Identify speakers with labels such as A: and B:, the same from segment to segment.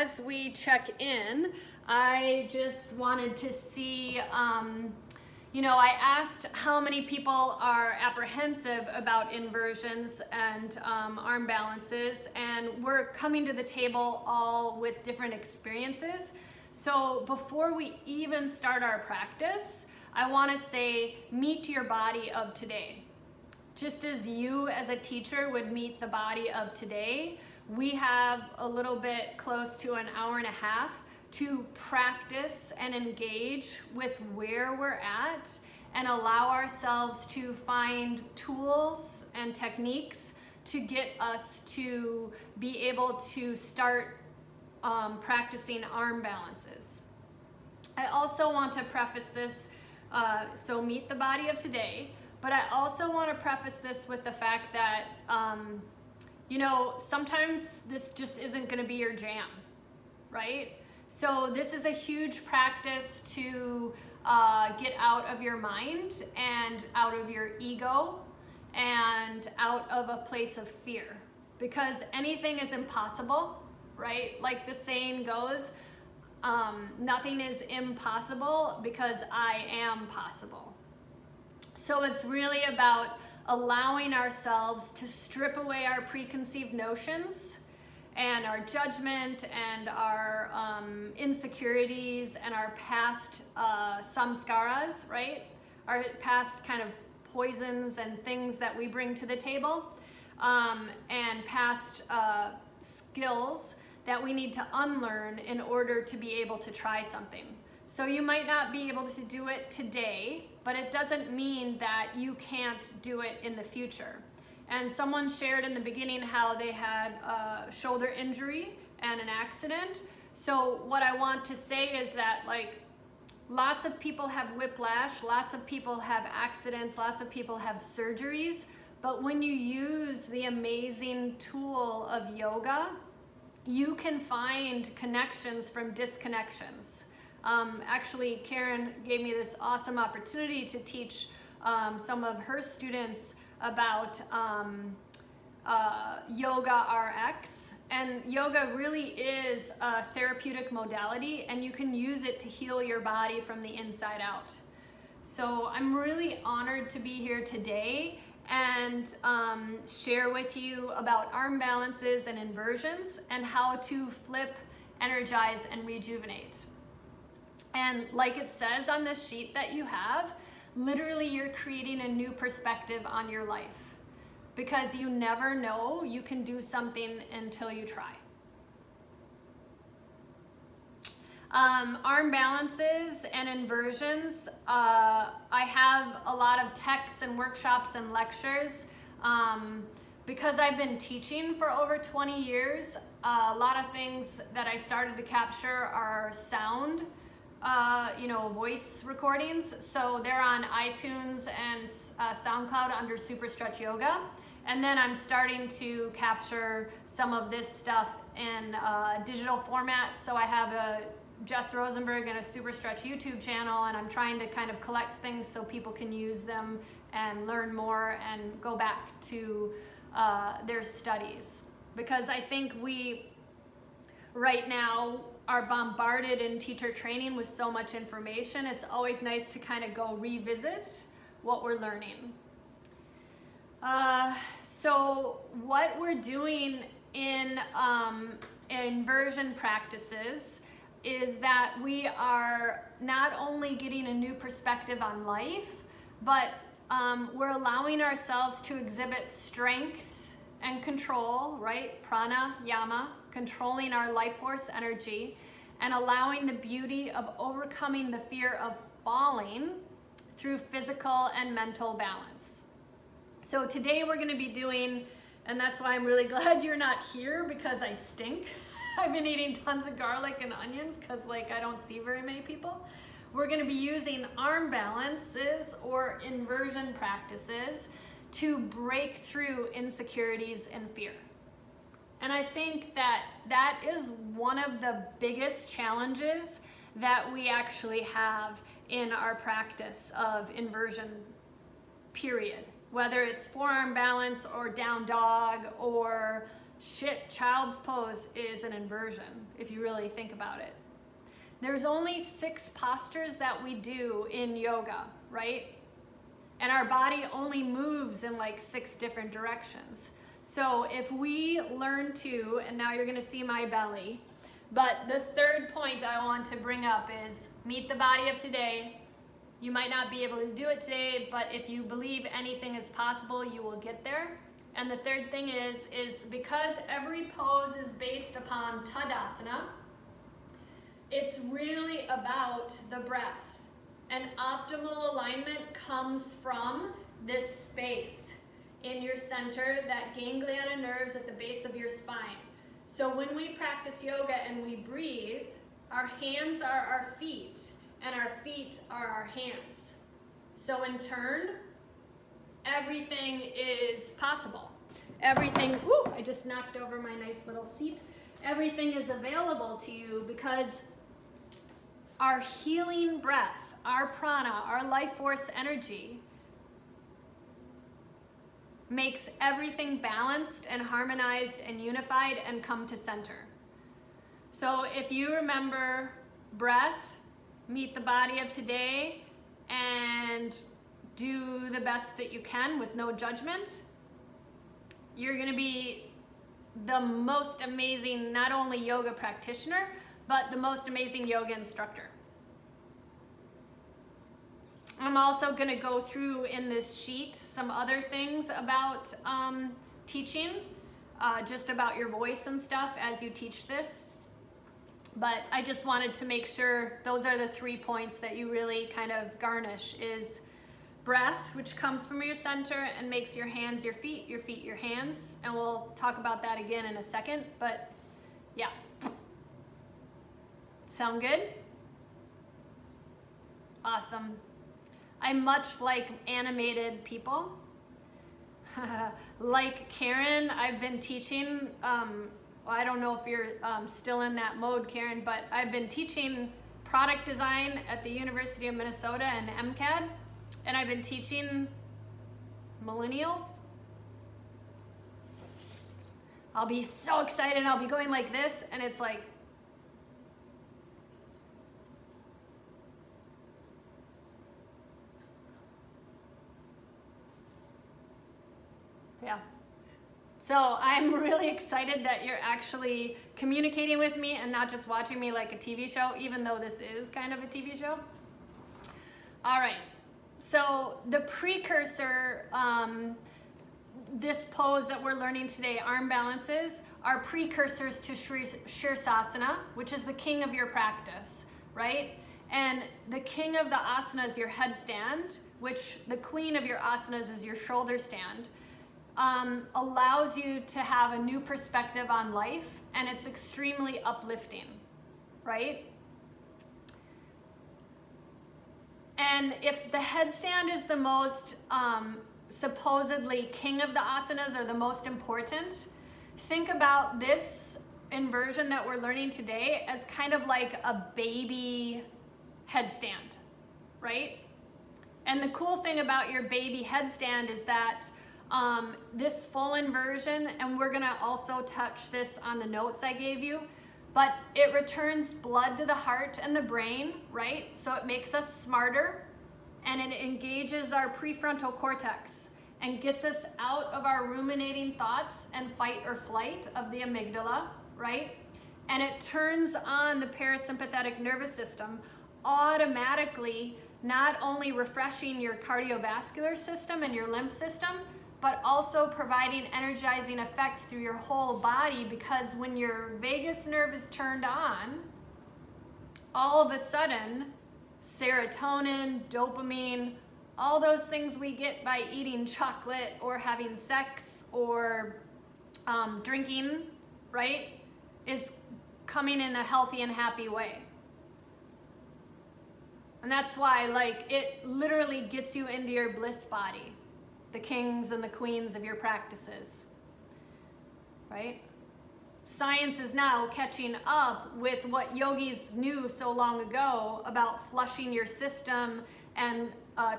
A: as we check in, I just wanted to see, I asked how many people are apprehensive about inversions and arm balances, and we're coming to the table all with different experiences. So before we even start our practice, I want to say, meet your body of today. Just as you as a teacher would meet the body of today, we have a little bit close to an hour and a half to practice and engage with where we're at and allow ourselves to find tools and techniques to get us to be able to start practicing arm balances. I also want to preface this, so meet the body of today, but I also want to preface this with the fact that, sometimes this just isn't going to be your jam, right? So this is a huge practice to get out of your mind and out of your ego and out of a place of fear, because anything is impossible, right? Like the saying goes, nothing is impossible because I am possible. So it's really about allowing ourselves to strip away our preconceived notions and our judgment and our insecurities and our past samskaras, right? Our past kind of poisons and things that we bring to the table, and past skills that we need to unlearn in order to be able to try something. So you might not be able to do it today, but it doesn't mean that you can't do it in the future. And someone shared in the beginning how they had a shoulder injury and an accident. So what I want to say is that, like, lots of people have whiplash, lots of people have accidents, lots of people have surgeries, but when you use the amazing tool of yoga, you can find connections from disconnections. Actually, Karen gave me this awesome opportunity to teach some of her students about yoga RX. And yoga really is a therapeutic modality, and you can use it to heal your body from the inside out. So I'm really honored to be here today and share with you about arm balances and inversions and how to flip, energize, and rejuvenate. And like it says on this sheet that you have, literally you're creating a new perspective on your life, because you never know you can do something until you try. Arm balances and inversions, I have a lot of texts and workshops and lectures. Because I've been teaching for over 20 years, a lot of things that I started to capture are sound, voice recordings. So they're on iTunes and SoundCloud under Super Stretch Yoga. And then I'm starting to capture some of this stuff in digital format. So I have a Jess Rosenberg and a Super Stretch YouTube channel, and I'm trying to kind of collect things so people can use them and learn more and go back to their studies. Because I think we right now are bombarded in teacher training with so much information. It's always nice to kind of go revisit what we're learning. So what we're doing in inversion practices is that we are not only getting a new perspective on life, but we're allowing ourselves to exhibit strength and control, right? Prana, yama, controlling our life force energy, and allowing the beauty of overcoming the fear of falling through physical and mental balance. So today we're going to be doing, and that's why I'm really glad you're not here, because I stink. I've been eating tons of garlic and onions because I don't see very many people. We're going to be using arm balances or inversion practices to break through insecurities and fear. And I think that that is one of the biggest challenges that we actually have in our practice of inversion, period. Whether it's forearm balance or down dog or child's pose is an inversion, if you really think about it. There's only 6 postures that we do in yoga, right? And our body only moves in like 6 different directions. So if we learn to, and now you're gonna see my belly, but the third point I want to bring up is meet the body of today. You might not be able to do it today, but if you believe anything is possible, you will get there. And the third thing is because every pose is based upon Tadasana, it's really about the breath. And optimal alignment comes from this space in your center, that ganglion of nerves at the base of your spine. So when we practice yoga and we breathe, our hands are our feet and our feet are our hands. So in turn, everything is possible. Everything, whoo, I just knocked over my nice little seat. Everything is available to you because our healing breath, our prana, our life force energy makes everything balanced and harmonized and unified and come to center. So if you remember breath, meet the body of today, and do the best that you can with no judgment, you're gonna be the most amazing, not only yoga practitioner, but the most amazing yoga instructor. I'm also gonna go through in this sheet some other things about teaching, just about your voice and stuff as you teach this. But I just wanted to make sure those are the 3 points that you really kind of garnish is breath, which comes from your center and makes your hands your feet your hands. And we'll talk about that again in a second, but yeah. Sound good? Awesome. I much like animated people. Like Karen, I've been teaching, I don't know if you're still in that mode, Karen, but I've been teaching product design at the University of Minnesota and MCAD, and I've been teaching millennials. I'll be so excited, I'll be going like this, and it's like, yeah. So I'm really excited that you're actually communicating with me and not just watching me like a TV show, even though this is kind of a TV show. All right, so the precursor, this pose that we're learning today, arm balances, are precursors to Shirsasana, which is the king of your practice, right? And the king of the asana is your headstand, which the queen of your asanas is your shoulder stand. Allows you to have a new perspective on life, and it's extremely uplifting, right? And if the headstand is the most supposedly king of the asanas or the most important, think about this inversion that we're learning today as kind of like a baby headstand, right? And the cool thing about your baby headstand is that this full inversion, and we're gonna also touch this on the notes I gave you, but it returns blood to the heart and the brain, right? So it makes us smarter, and it engages our prefrontal cortex and gets us out of our ruminating thoughts and fight or flight of the amygdala, right? And it turns on the parasympathetic nervous system, automatically not only refreshing your cardiovascular system and your lymph system, but also providing energizing effects through your whole body, because when your vagus nerve is turned on, all of a sudden, serotonin, dopamine, all those things we get by eating chocolate or having sex or drinking, right, is coming in a healthy and happy way. And that's why, like, it literally gets you into your bliss body, the kings and the queens of your practices, right? Science is now catching up with what yogis knew so long ago about flushing your system and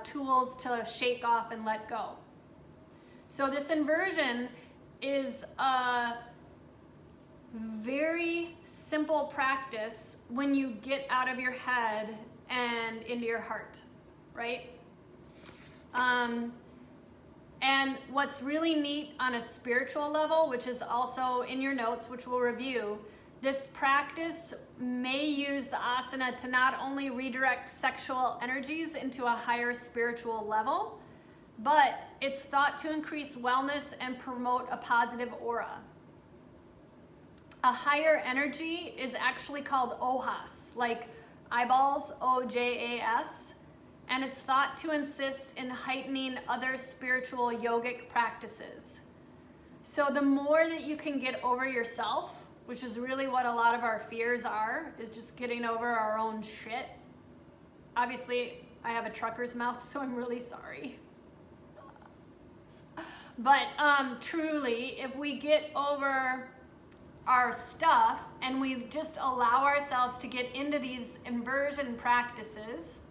A: tools to shake off and let go. So this inversion is very simple practice when you get out of your head and into your heart, right? And what's really neat on a spiritual level, which is also in your notes, which we'll review, this practice may use the asana to not only redirect sexual energies into a higher spiritual level, but it's thought to increase wellness and promote a positive aura. A higher energy is actually called ojas, like eyeballs, O-J-A-S, and it's thought to assist in heightening other spiritual yogic practices. So the more that you can get over yourself, which is really what a lot of our fears are, is just getting over our own shit. Obviously, I have a trucker's mouth, so I'm really sorry. But truly, if we get over our stuff and we just allow ourselves to get into these inversion practices,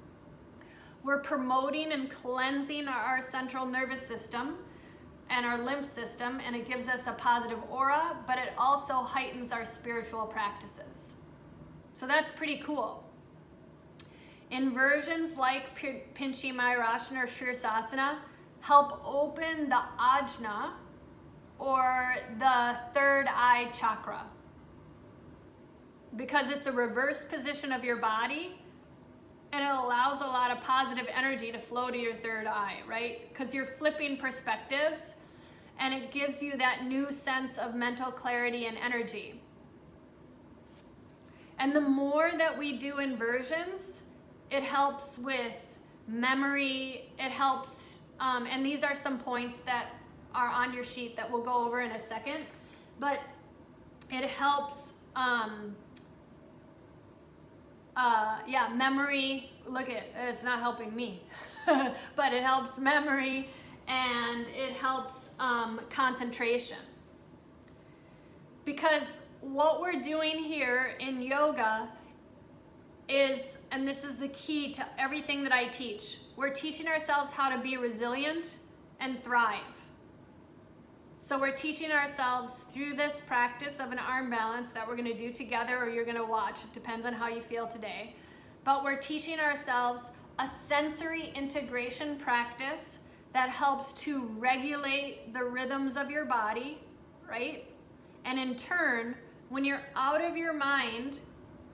A: we're promoting and cleansing our central nervous system and our lymph system, and it gives us a positive aura, but it also heightens our spiritual practices. So that's pretty cool. Inversions like Pincha Mayurasana or Shirsasana help open the ajna, or the third eye chakra, because it's a reverse position of your body, and it allows a lot of positive energy to flow to your third eye, right? Because you're flipping perspectives, and it gives you that new sense of mental clarity and energy. And the more that we do inversions, it helps with memory, it helps, and these are some points that are on your sheet that we'll go over in a second, but it helps, memory, it's not helping me, but it helps memory, and it helps concentration. Because what we're doing here in yoga is, and this is the key to everything that I teach, we're teaching ourselves how to be resilient and thrive. So we're teaching ourselves through this practice of an arm balance that we're going to do together, or you're going to watch. It depends on how you feel today. But we're teaching ourselves a sensory integration practice that helps to regulate the rhythms of your body, right? And in turn, when you're out of your mind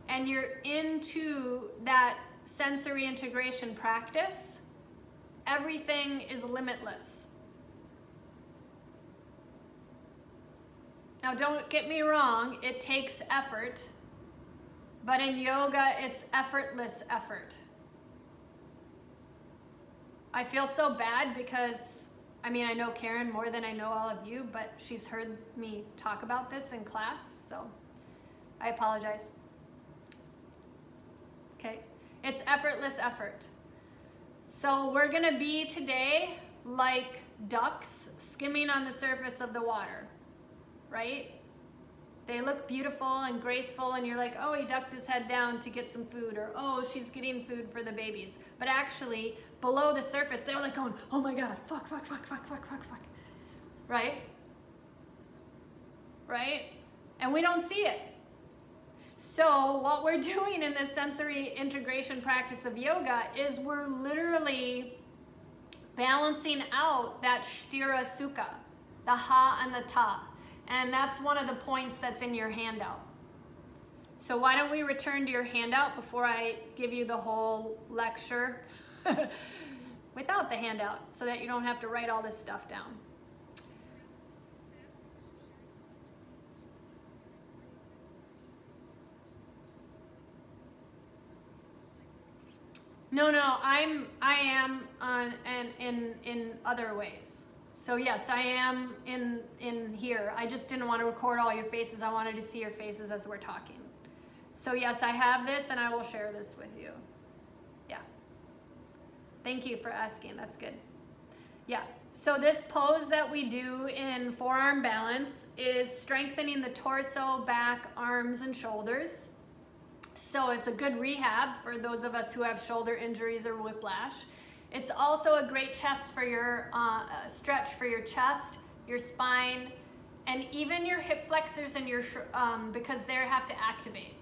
A: and you're into that sensory integration practice, everything is limitless. Now, don't get me wrong, it takes effort, but in yoga, it's effortless effort. I feel so bad because, I know Karen more than I know all of you, but she's heard me talk about this in class, so I apologize. Okay, it's effortless effort. So we're gonna be today like ducks skimming on the surface of the water. Right? They look beautiful and graceful, and you're like, oh, he ducked his head down to get some food, or oh, she's getting food for the babies. But actually, below the surface, they're like going, oh my God, fuck. Right? Right? And we don't see it. So what we're doing in this sensory integration practice of yoga is we're literally balancing out that sthira sukha, the ha and the ta. And that's one of the points that's in your handout. So why don't we return to your handout before I give you the whole lecture without the handout, so that you don't have to write all this stuff down. No, I am in other ways. So yes, I am in here. I just didn't want to record all your faces. I wanted to see your faces as we're talking. So yes, I have this, and I will share this with you. Yeah. Thank you for asking. That's good. Yeah. So this pose that we do in forearm balance is strengthening the torso, back, arms, and shoulders. So it's a good rehab for those of us who have shoulder injuries or whiplash. It's also a great chest for your stretch for your chest, your spine, and even your hip flexors and your because they have to activate.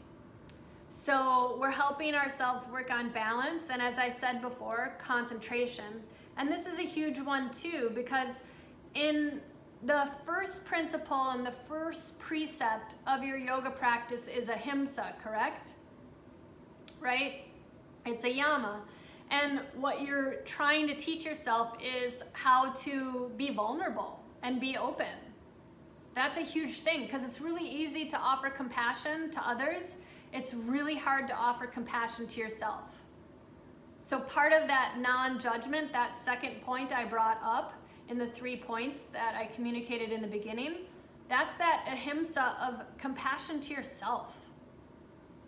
A: So we're helping ourselves work on balance, and as I said before, concentration. And this is a huge one too, because in the first principle and the first precept of your yoga practice is ahimsa, correct? Right? It's a yama. And what you're trying to teach yourself is how to be vulnerable and be open. That's a huge thing, because it's really easy to offer compassion to others. It's really hard to offer compassion to yourself. So part of that non-judgment, that second point I brought up in the 3 points that I communicated in the beginning, that's that ahimsa of compassion to yourself.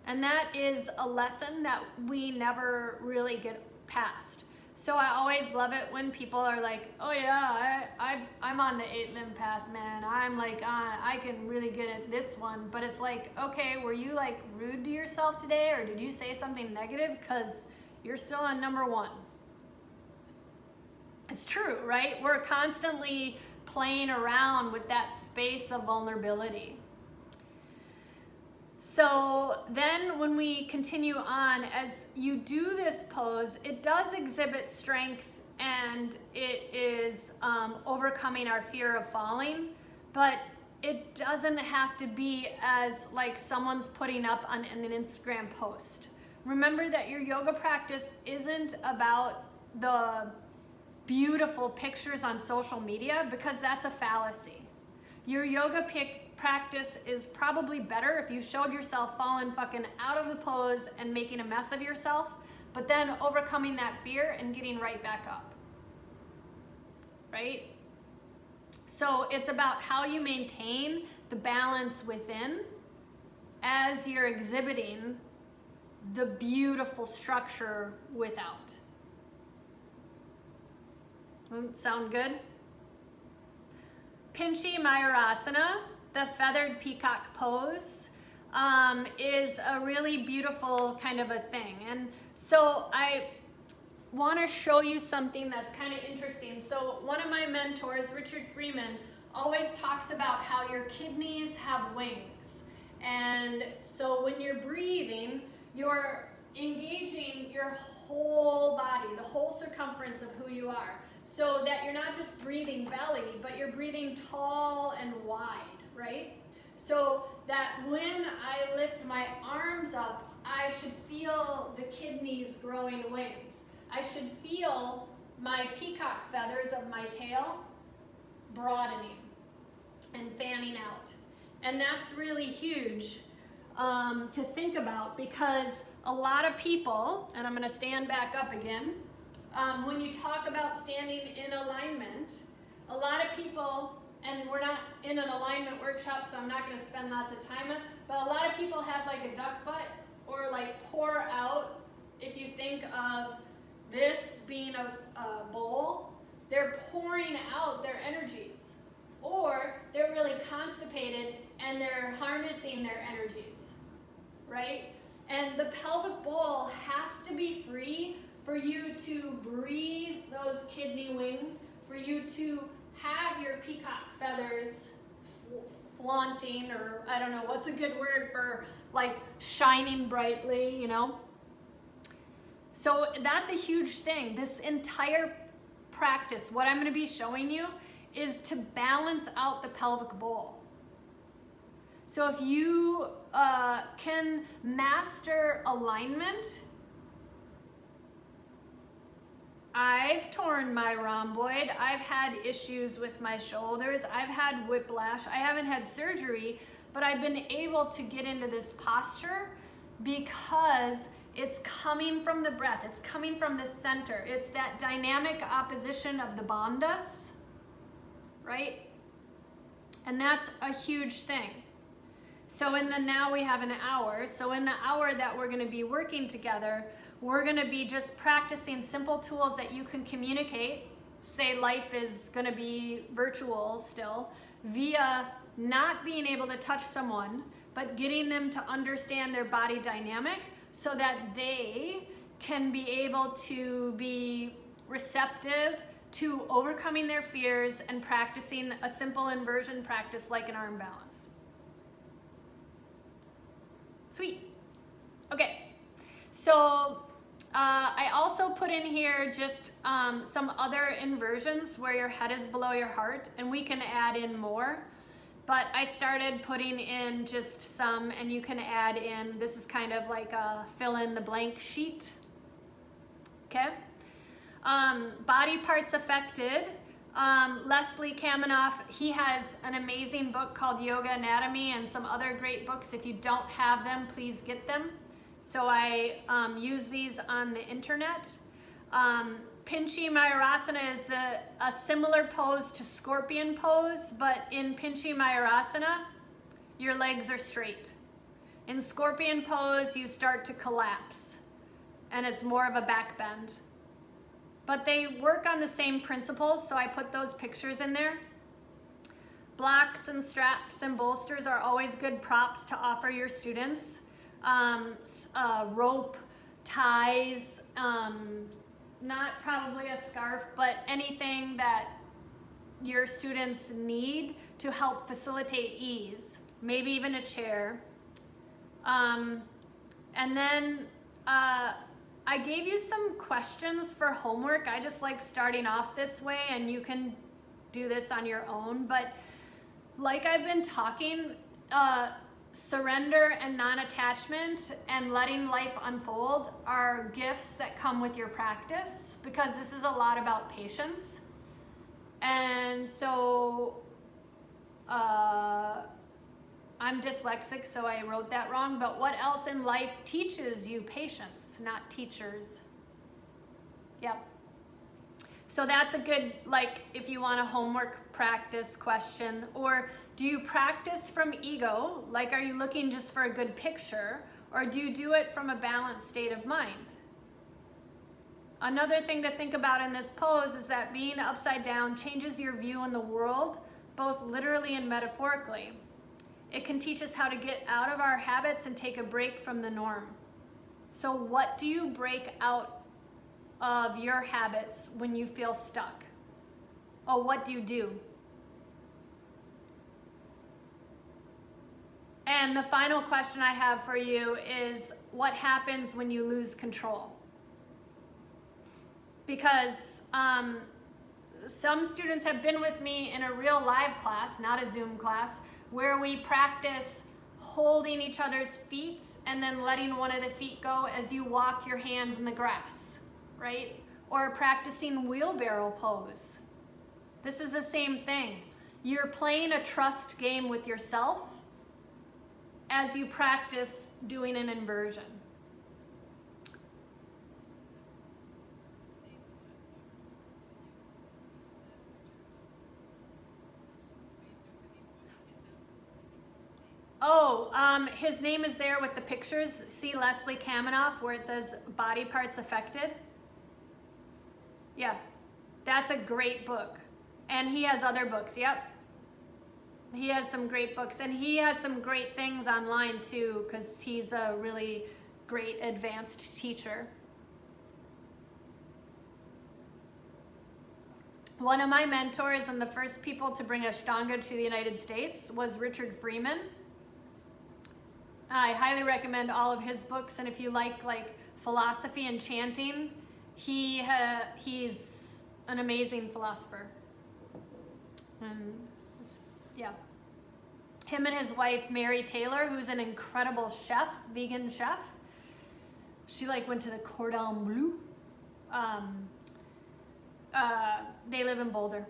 A: And that is a lesson that we never really get past. So I always love it when people are like, oh yeah, I'm on the 8-limb path, man. I'm like, I can really get at this one. But it's like, okay, were you like rude to yourself today? Or did you say something negative? Because you're still on number 1. It's true, right? We're constantly playing around with that space of vulnerability. So then when we continue on, as you do this pose, it does exhibit strength, and it is overcoming our fear of falling, but it doesn't have to be as like someone's putting up on an Instagram post. Remember that your yoga practice isn't about the beautiful pictures on social media, because that's a fallacy. Your yoga practice is probably better if you showed yourself falling fucking out of the pose and making a mess of yourself, but then overcoming that fear and getting right back up, right? So it's about how you maintain the balance within as you're exhibiting the beautiful structure without. Sound good? Pincha Mayurasana, the feathered peacock pose, is a really beautiful kind of a thing. And so I want to show you something that's kind of interesting. So one of my mentors, Richard Freeman, always talks about how your kidneys have wings. And so when you're breathing, you're engaging your whole body, the whole circumference of who you are, so that you're not just breathing belly, but you're breathing tall and wide, right? So that when I lift my arms up, I should feel the kidneys growing wings. I should feel my peacock feathers of my tail broadening and fanning out. And that's really huge to think about, because a lot of people, and I'm going to stand back up again, when you talk about standing in alignment, a lot of people, and we're not in an alignment workshop, so I'm not going to spend lots of time on it, but a lot of people have like a duck butt, or like pour out. If you think of this being a bowl, they're pouring out their energies, or they're really constipated and they're harnessing their energies, right? And the pelvic bowl has to be free for you to breathe those kidney wings, for you to have your peacock feathers flaunting, or I don't know, what's a good word for like shining brightly, you know? So that's a huge thing. This entire practice, what I'm going to be showing you is to balance out the pelvic bowl. So if you can master alignment, I've torn my rhomboid, I've had issues with my shoulders, I've had whiplash, I haven't had surgery, but I've been able to get into this posture because it's coming from the breath, it's coming from the center. It's that dynamic opposition of the bandhas, right? And that's a huge thing. So now we have an hour. So in the hour that we're gonna be working together, we're gonna be just practicing simple tools that you can communicate. Say life is gonna be virtual still, via not being able to touch someone, but getting them to understand their body dynamic so that they can be able to be receptive to overcoming their fears and practicing a simple inversion practice like an arm balance. Sweet. Okay, so I also put in here just some other inversions where your head is below your heart, and we can add in more. But I started putting in just some, and you can add in, this is kind of like a fill in the blank sheet. Okay? Body parts affected. Leslie Kaminoff, he has an amazing book called Yoga Anatomy and some other great books. If you don't have them, please get them. So I use these on the internet. Pincha Mayurasana is a similar pose to scorpion pose, but in Pincha Mayurasana, your legs are straight. In scorpion pose, you start to collapse, and it's more of a back bend. But they work on the same principles, so I put those pictures in there. Blocks and straps and bolsters are always good props to offer your students. Rope, ties, not probably a scarf, but anything that your students need to help facilitate ease, maybe even a chair. And then I gave you some questions for homework. I just like starting off this way, and you can do this on your own. But like I've been talking, surrender and non-attachment and letting life unfold are gifts that come with your practice, because this is a lot about patience. And so I'm dyslexic, so I wrote that wrong, but what else in life teaches you patience, not teachers? Yep. So that's a good, like, if you want a homework practice question. Or do you practice from ego? Like, are you looking just for a good picture? Or do you do it from a balanced state of mind? Another thing to think about in this pose is that being upside down changes your view on the world, both literally and metaphorically. It can teach us how to get out of our habits and take a break from the norm. So what do you break out of your habits when you feel stuck? Oh, what do you do? And the final question I have for you is, what happens when you lose control? Because some students have been with me in a real live class, not a Zoom class, where we practice holding each other's feet and then letting one of the feet go as you walk your hands in the grass, right? Or practicing wheelbarrow pose. This is the same thing. You're playing a trust game with yourself as you practice doing an inversion. Oh, his name is there with the pictures. See Leslie Kaminoff where it says body parts affected? Yeah, that's a great book. And he has other books, yep. He has some great books, and he has some great things online too, because he's a really great advanced teacher. One of my mentors and the first people to bring Ashtanga to the United States was Richard Freeman. I highly recommend all of his books, and if you like philosophy and chanting, he's an amazing philosopher. Yeah. Him and his wife, Mary Taylor, who's an incredible chef, vegan chef. She went to the Cordon Bleu. They live in Boulder.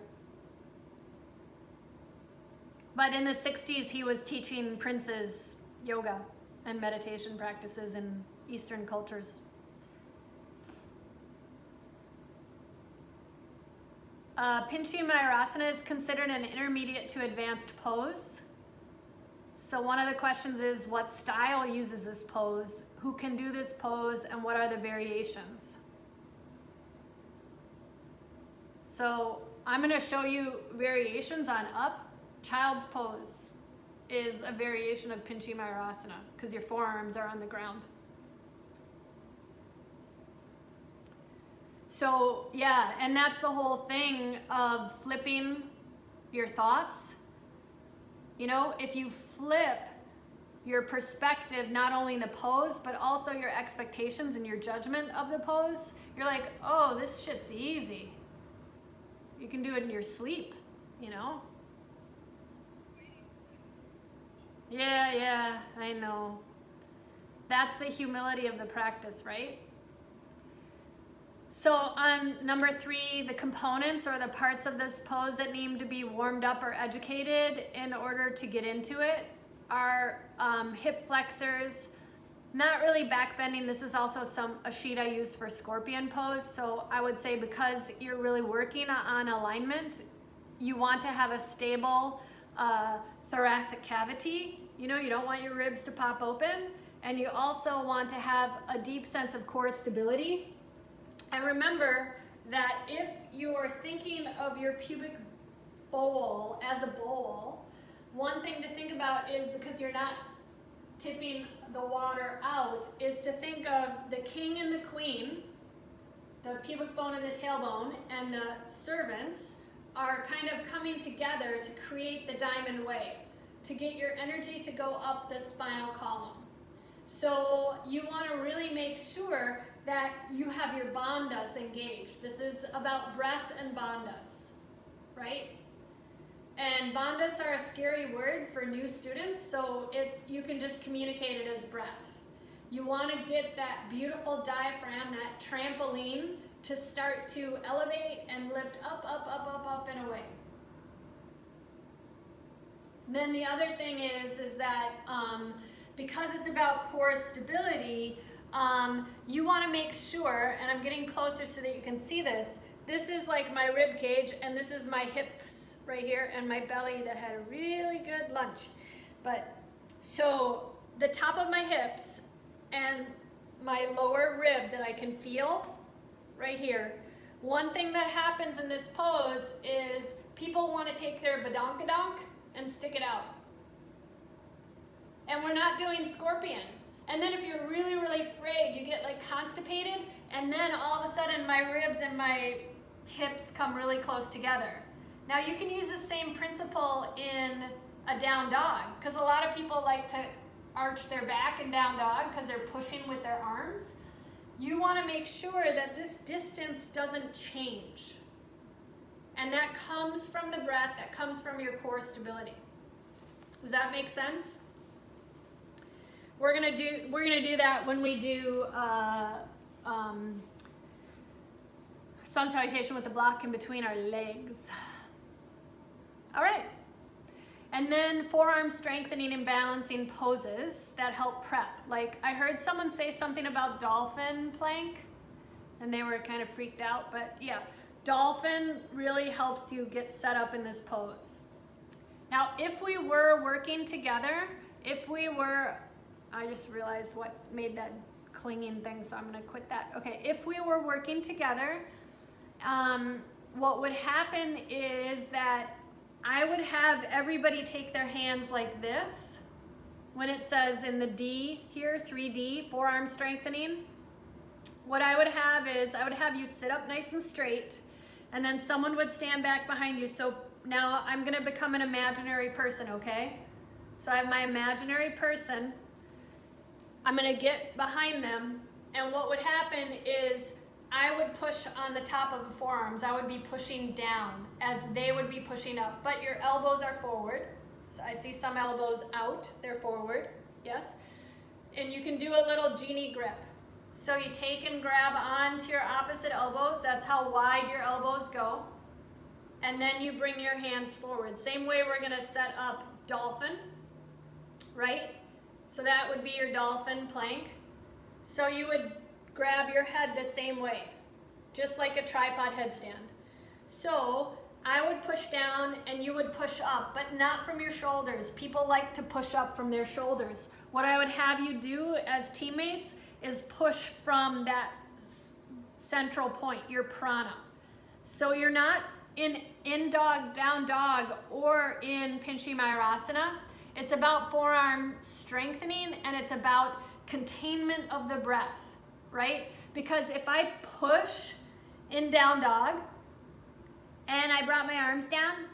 A: But in the 60s, he was teaching princes yoga and meditation practices in Eastern cultures. Pincha Mayurasana is considered an intermediate to advanced pose. So one of the questions is, what style uses this pose? Who can do this pose, and what are the variations? So I'm going to show you variations on up. Child's pose is a variation of Pincha Mayurasana because your forearms are on the ground. So yeah, and that's the whole thing of flipping your thoughts. You know, if you flip your perspective, not only in the pose, but also your expectations and your judgment of the pose, you're like, oh, this shit's easy. You can do it in your sleep, you know? Yeah, I know. That's the humility of the practice, right? So on number 3, the components or the parts of this pose that need to be warmed up or educated in order to get into it are hip flexors, not really back bending. This is also a sheet I use for scorpion pose. So I would say, because you're really working on alignment, you want to have a stable thoracic cavity. You know, you don't want your ribs to pop open, and you also want to have a deep sense of core stability. And remember that if you are thinking of your pubic bowl as a bowl, one thing to think about is, because you're not tipping the water out, is to think of the king and the queen, the pubic bone and the tailbone, and the servants are kind of coming together to create the diamond way, to get your energy to go up the spinal column. So you want to really make sure that you have your bandhas engaged. This is about breath and bandhas, right? And bandhas are a scary word for new students, so you can just communicate it as breath. You want to get that beautiful diaphragm, that trampoline, to start to elevate and lift up and away. Then the other thing is that because it's about core stability, you want to make sure, and I'm getting closer so that you can see this, this is like my rib cage, and this is my hips right here, and my belly that had a really good lunch. But so the top of my hips and my lower rib that I can feel right here. One thing that happens in this pose is people want to take their badonkadonk and stick it out. And we're not doing scorpion. And then if you're really, really afraid, you get like constipated, and then all of a sudden my ribs and my hips come really close together. Now you can use the same principle in a down dog, because a lot of people like to arch their back in down dog because they're pushing with their arms. You want to make sure that this distance doesn't change. And that comes from the breath, that comes from your core stability. Does that make sense? We're gonna do that when we do sun salutation with the block in between our legs. All right. And then forearm strengthening and balancing poses that help prep. Like I heard someone say something about dolphin plank, and they were kind of freaked out, but yeah, dolphin really helps you get set up in this pose. Now, if we were working together, I just realized what made that clinging thing, so I'm gonna quit that. Okay, if we were working together, what would happen is that I would have everybody take their hands like this. When it says in the D here, 3D, forearm strengthening, what I would have is I would have you sit up nice and straight, and then someone would stand back behind you. So now I'm gonna become an imaginary person, okay? So I have my imaginary person. I'm gonna get behind them, and what would happen is I would push on the top of the forearms. I would be pushing down as they would be pushing up, but your elbows are forward. So I see some elbows out, they're forward, yes? And you can do a little genie grip. So you take and grab onto your opposite elbows. That's how wide your elbows go. And then you bring your hands forward. Same way we're gonna set up dolphin, right? So that would be your dolphin plank. So you would grab your head the same way, just like a tripod headstand. So I would push down and you would push up, but not from your shoulders. People like to push up from their shoulders. What I would have you do as teammates is push from that central point, your prana. So you're not in dog, down dog, or in Pincha Mayurasana. It's about forearm strengthening, and it's about containment of the breath, right? Because if I push in down dog, and I brought my arms down.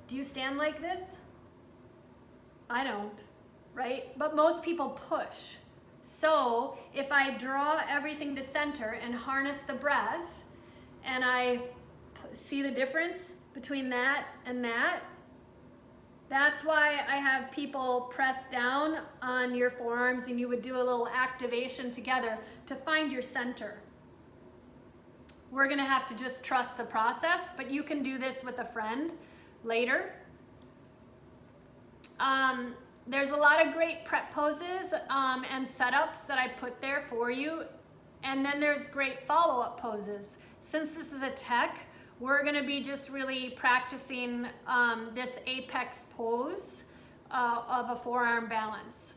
A: Do you stand like this? I don't, right? But most people push. So if I draw everything to center and harness the breath, and I see the difference between that and that, that's why I have people press down on your forearms, and you would do a little activation together to find your center. We're gonna have to just trust the process, but you can do this with a friend later. There's a lot of great prep poses and setups that I put there for you. And then there's great follow-up poses. Since this is a tech, we're gonna be just really practicing this apex pose of a forearm balance.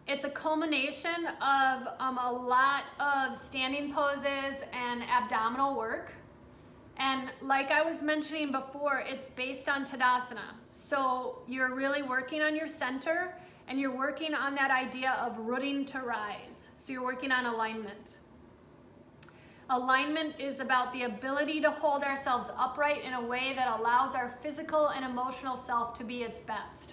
A: It's a culmination of a lot of standing poses and abdominal work. And like I was mentioning before, it's based on Tadasana. So you're really working on your center, and you're working on that idea of rooting to rise. So you're working on alignment. Alignment is about the ability to hold ourselves upright in a way that allows our physical and emotional self to be its best.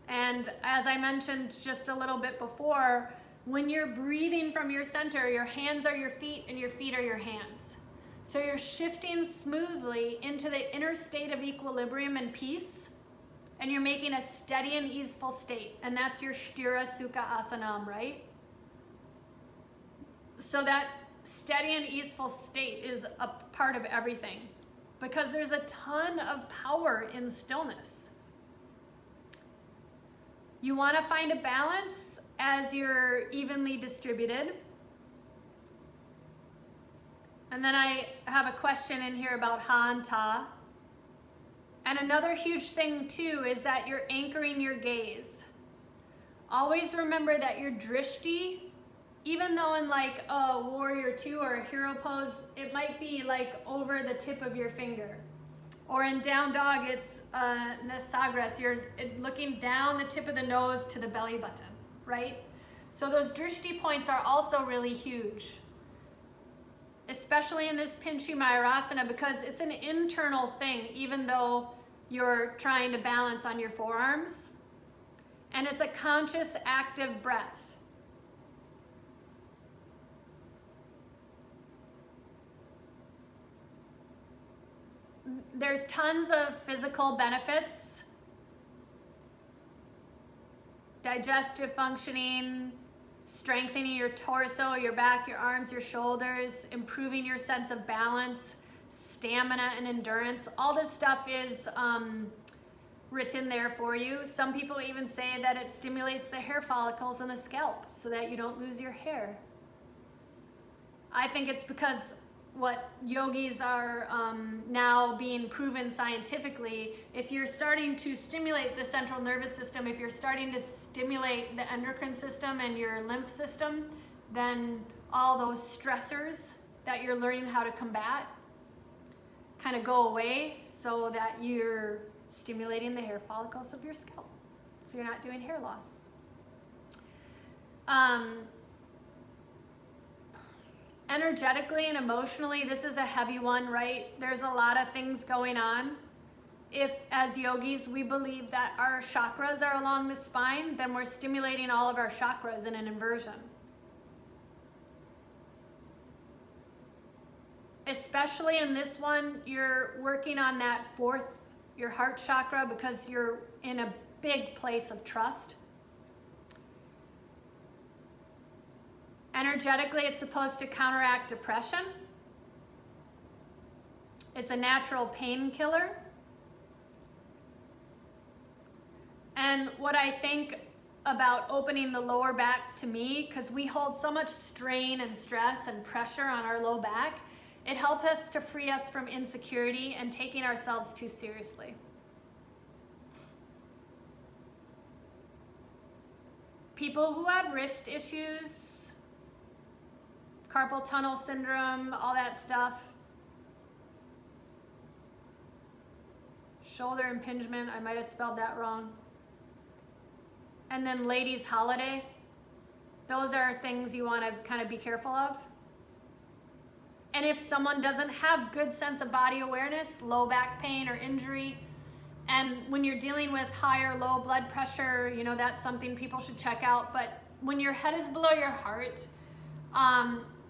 A: And as I mentioned just a little bit before, when you're breathing from your center, your hands are your feet and your feet are your hands. So you're shifting smoothly into the inner state of equilibrium and peace, and you're making a steady and easeful state, and that's your Sthira Sukha Asanam, right? So that steady and easeful state is a part of everything, because there's a ton of power in stillness. You want to find a balance as you're evenly distributed. And then I have a question in here about Ha and Ta. And another huge thing too is that you're anchoring your gaze. Always remember that your drishti, even though in like a warrior two or a hero pose, it might be like over the tip of your finger. Or in down dog, it's nasagra, you're looking down the tip of the nose to the belly button, right? So those drishti points are also really huge, especially in this Pincha Mayurasana, because it's an internal thing, even though you're trying to balance on your forearms. And it's a conscious, active breath. There's tons of physical benefits. Digestive functioning, strengthening your torso, your back, your arms, your shoulders, improving your sense of balance, stamina and endurance. All this stuff is written there for you. Some people even say that it stimulates the hair follicles in the scalp so that you don't lose your hair. I think it's because what yogis are now being proven scientifically, if you're starting to stimulate the central nervous system, if you're starting to stimulate the endocrine system and your lymph system, then all those stressors that you're learning how to combat kind of go away, so that you're stimulating the hair follicles of your scalp, so you're not doing hair loss. Energetically and emotionally, this is a heavy one, right? There's a lot of things going on. If, as yogis, we believe that our chakras are along the spine, then we're stimulating all of our chakras in an inversion. Especially in this one, you're working on that fourth, your heart chakra, because you're in a big place of trust. Energetically, it's supposed to counteract depression. It's a natural painkiller. And what I think about opening the lower back to me, because we hold so much strain and stress and pressure on our low back, it helps us to free us from insecurity and taking ourselves too seriously. People who have wrist issues, carpal tunnel syndrome, all that stuff, shoulder impingement, I might have spelled that wrong, and then ladies' holiday, those are things you want to kind of be careful of. And if someone doesn't have good sense of body awareness, low back pain or injury, and when you're dealing with high or low blood pressure, you know, that's something people should check out. But when your head is below your heart,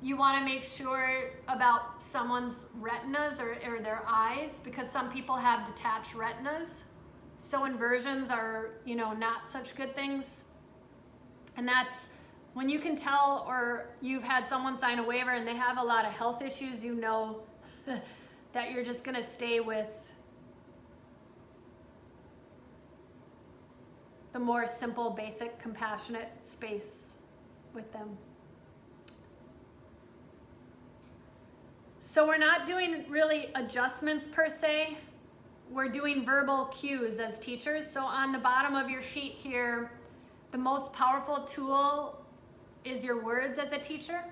A: you want to make sure about someone's retinas or their eyes, because some people have detached retinas. So inversions are, you know, not such good things. And that's when you can tell, or you've had someone sign a waiver and they have a lot of health issues, you know that you're just going to stay with the more simple, basic, compassionate space with them. So we're not doing really adjustments per se. We're doing verbal cues as teachers. So on the bottom of your sheet here, the most powerful tool is your words as a teacher.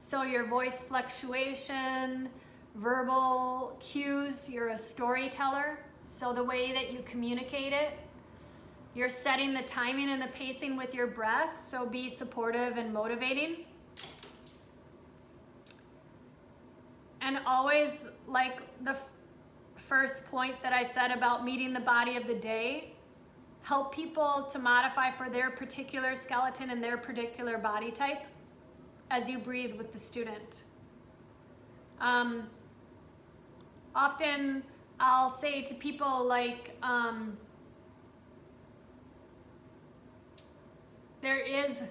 A: So your voice fluctuation, verbal cues, you're a storyteller. So the way that you communicate it, you're setting the timing and the pacing with your breath. So be supportive and motivating. And always, like the first point that I said about meeting the body of the day, help people to modify for their particular skeleton and their particular body type as you breathe with the student. Often I'll say to people like, there is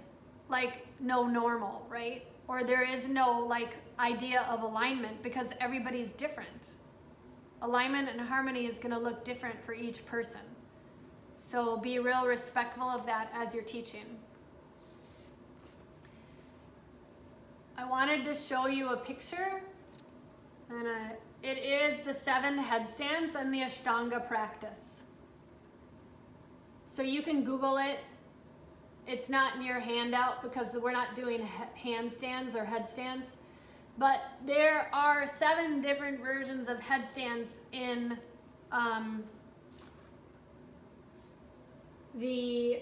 A: like no normal, right? Or there is no like idea of alignment, because everybody's different. Alignment and harmony is going to look different for each person. So be real respectful of that as you're teaching. I wanted to show you a picture, and it is the 7 headstands and the Ashtanga practice. So you can Google it. It's not in your handout because we're not doing handstands or headstands. But there are 7 different versions of headstands in the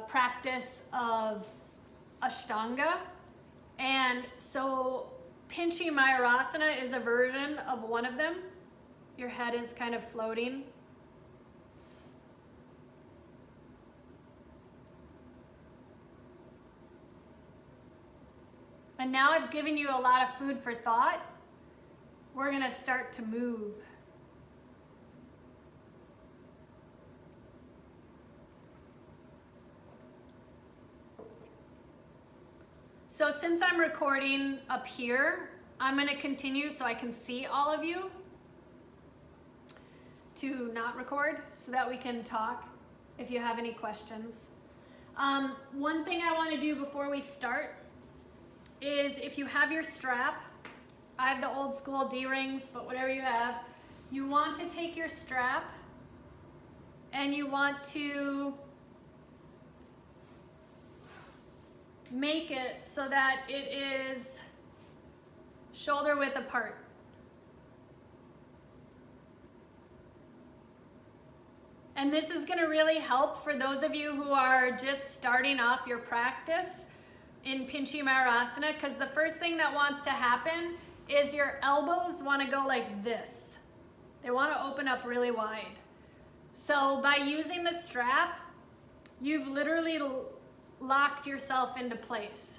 A: practice of Ashtanga. And so Pincha Mayurasana is a version of one of them. Your head is kind of floating. And now I've given you a lot of food for thought. We're going to start to move. So since I'm recording up here, I'm going to continue so I can see all of you to not record so that we can talk if you have any questions. One thing I want to do before we start is, if you have your strap, I have the old school D-rings, but whatever you have, you want to take your strap and you want to make it so that it is shoulder width apart. And this is going to really help for those of you who are just starting off your practice in Pincha Mayurasana, because the first thing that wants to happen is your elbows want to go like this. They want to open up really wide. So by using the strap, you've literally locked yourself into place.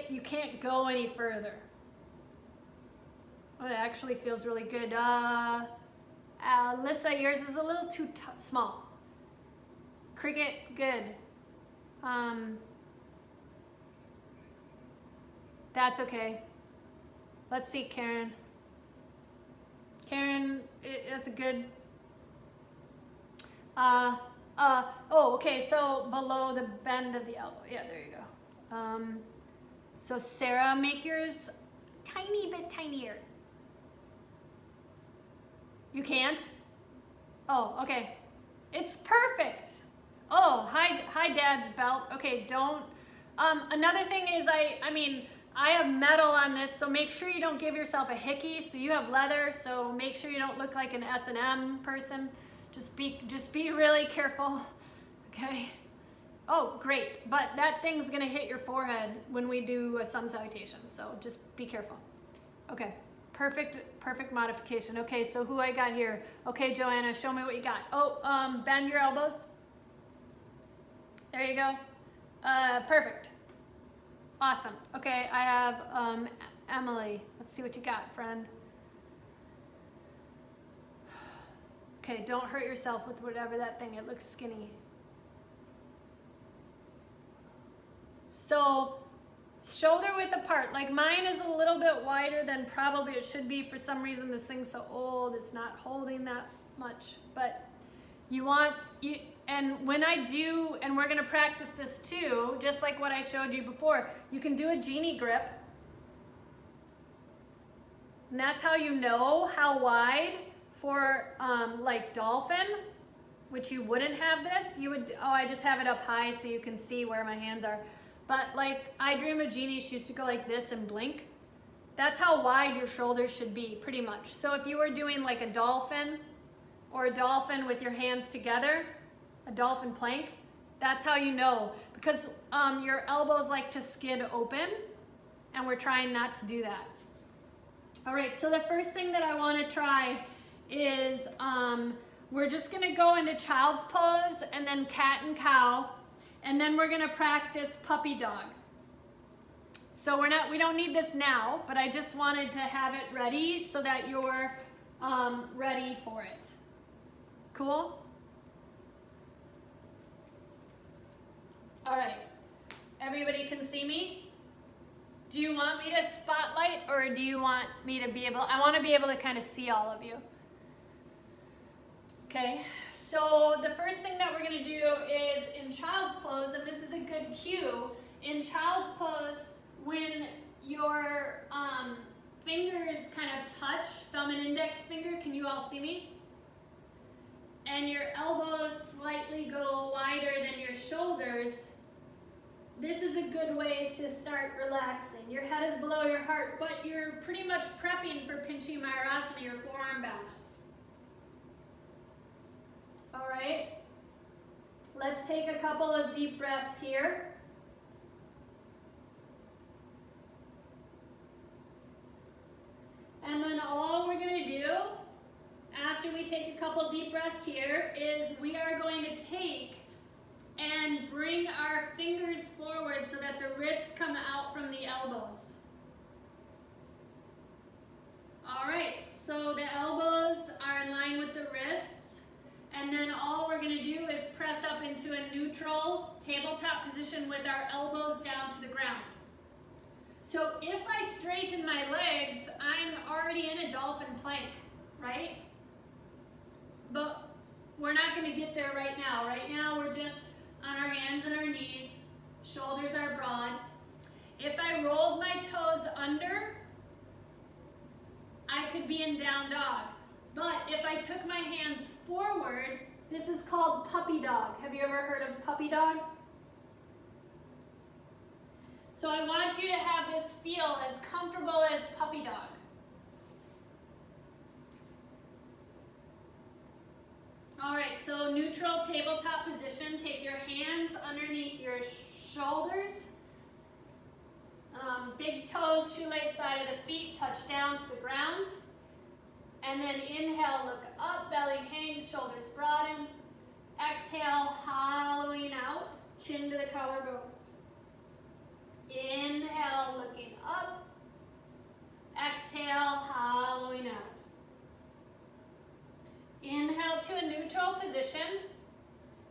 A: You can't go any further. Oh, it actually feels really good. Alyssa, yours is a little too small. Cricket, good. That's okay. Let's see, Karen. Karen, that's a good. Oh, okay. So below the bend of the elbow. Yeah, there you go. So Sarah, make yours tiny bit tinier. You can't? Oh, okay. It's perfect. Oh, hi, Dad's belt. Okay, don't. Another thing is, I have metal on this, so make sure you don't give yourself a hickey. So you have leather, so make sure you don't look like an S&M person. Just be really careful. Okay. Oh, great. But that thing's going to hit your forehead when we do a sun salutation. So just be careful. Okay. Perfect modification. Okay, so who I got here? Okay, Joanna, show me what you got. Oh, bend your elbows. There you go. Perfect. Awesome. Okay, I have Emily. Let's see what you got, friend. Okay, don't hurt yourself with whatever that thing. It looks skinny. So, shoulder width apart. Like mine is a little bit wider than probably it should be. For some reason, this thing's so old, it's not holding that much. But and when I do, and we're gonna practice this too, just like what I showed you before, you can do a genie grip. And that's how you know how wide for like dolphin, which you wouldn't have this. You would, oh, I just have it up high so you can see where my hands are. But like I Dream of Genie, she used to go like this and blink. That's how wide your shoulders should be, pretty much. So if you were doing like a dolphin or a dolphin with your hands together, a dolphin plank, that's how you know. Because your elbows like to skid open, and we're trying not to do that. All right, so the first thing that I want to try is we're just going to go into child's pose and then cat and cow. And then we're gonna practice puppy dog. So we don't need this now, but I just wanted to have it ready so that you're ready for it. Cool? All right, everybody can see me? Do you want me to spotlight or do you want me to be able, I want to be able to kind of see all of you. Okay. So the first thing that we're going to do is in child's pose, and this is a good cue, in child's pose, when your fingers kind of touch, thumb and index finger, can you all see me? And your elbows slightly go wider than your shoulders, this is a good way to start relaxing. Your head is below your heart, but you're pretty much prepping for Pincha Mayurasana, your forearm balance. All right, let's take a couple of deep breaths here. And then all we're going to do after we take a couple deep breaths here is we are going to take and bring our fingers forward so that the wrists come out from the elbows. All right, so the elbows are in line with the wrists. And then all we're going to do is press up into a neutral tabletop position with our elbows down to the ground. So if I straighten my legs, I'm already in a dolphin plank, right? But we're not going to get there right now. Right now we're just on our hands and our knees, shoulders are broad. If I rolled my toes under, I could be in down dog. But if I took my hands forward, this is called puppy dog. Have you ever heard of puppy dog? So I want you to have this feel as comfortable as puppy dog. All right, so neutral tabletop position. Take your hands underneath your shoulders. Big toes, shoelace side of the feet, touch down to the ground. And then inhale, look up, belly hangs, shoulders broaden. Exhale, hollowing out, chin to the collarbone. Inhale, looking up. Exhale, hollowing out. Inhale to a neutral position.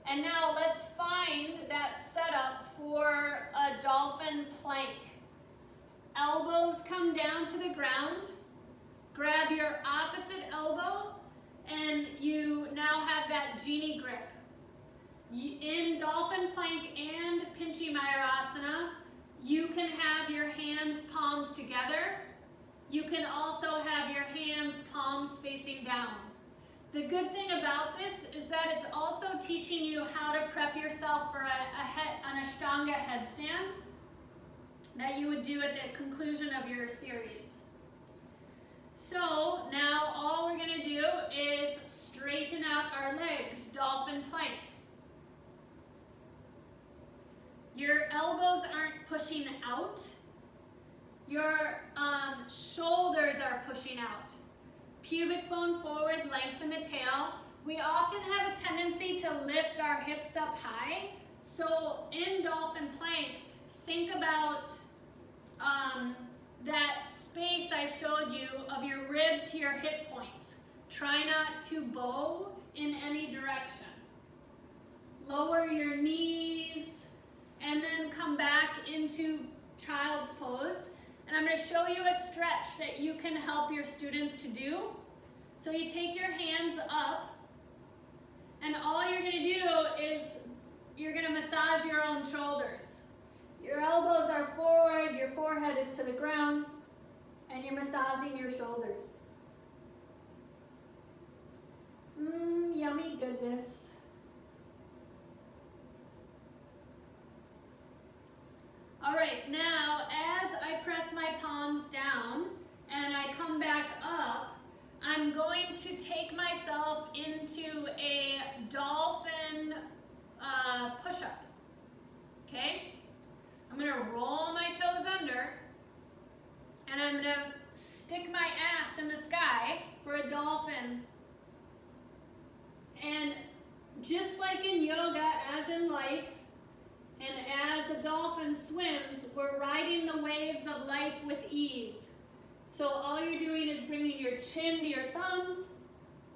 A: And now let's find that setup for a dolphin plank. Elbows come down to the ground. Grab your opposite elbow, and you now have that genie grip. In dolphin plank and Pincha Mayurasana, you can have your hands palms together. You can also have your hands palms facing down. The good thing about this is that it's also teaching you how to prep yourself for an Ashtanga headstand that you would do at the conclusion of your series. So now all we're going to do is straighten out our legs, dolphin plank. Your elbows aren't pushing out. Your shoulders are pushing out. Pubic bone forward, lengthen the tail. We often have a tendency to lift our hips up high. So in dolphin plank, think about that space I showed you of your rib to your hip points. Try not to bow in any direction. Lower your knees and then come back into child's pose. And I'm going to show you a stretch that you can help your students to do. So you take your hands up, and all you're going to do is you're going to massage your own shoulders. Your elbows are forward, your forehead is to the ground, and you're massaging your shoulders. Yummy goodness. All right, now as I press my palms down and I come back up, I'm going to take myself into a dolphin push-up, okay? I'm gonna roll my toes under and I'm gonna stick my ass in the sky for a dolphin. And just like in yoga, as in life, and as a dolphin swims, we're riding the waves of life with ease. So all you're doing is bringing your chin to your thumbs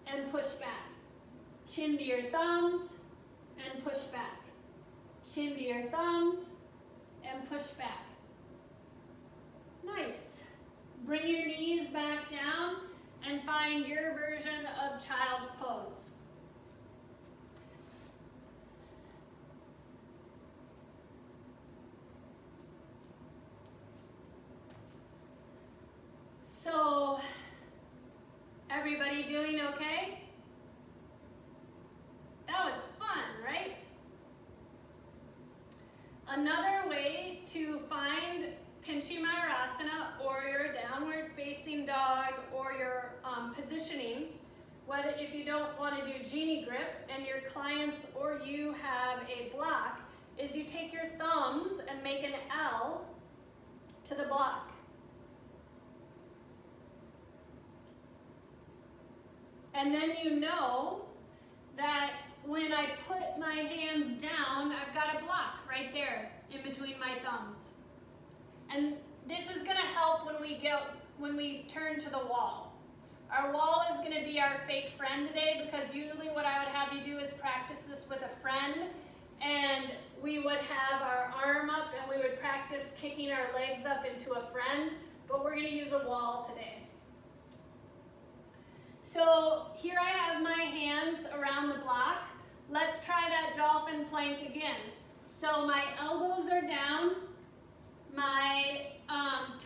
A: and push back. Chin to your thumbs and push back. Chin to your thumbs and push back. Nice. Bring your knees back down and find your version of child's pose. So, everybody doing okay? That was fun, right? Another way to find Pincha Mayurasana or your downward facing dog or your positioning, whether if you don't want to do genie grip and your clients or you have a block, is you take your thumbs and make an L to the block. And then you know that when I put my hands down, I've got a block right there in between my thumbs. And this is going to help when we turn to the wall. Our wall is going to be our fake friend today, because usually what I would have you do is practice this with a friend, and we would have our arm up and we would practice kicking our legs up into a friend, but we're going to use a wall today. So here I have my hands around the block. Let's try that dolphin plank again. So my elbows are down, my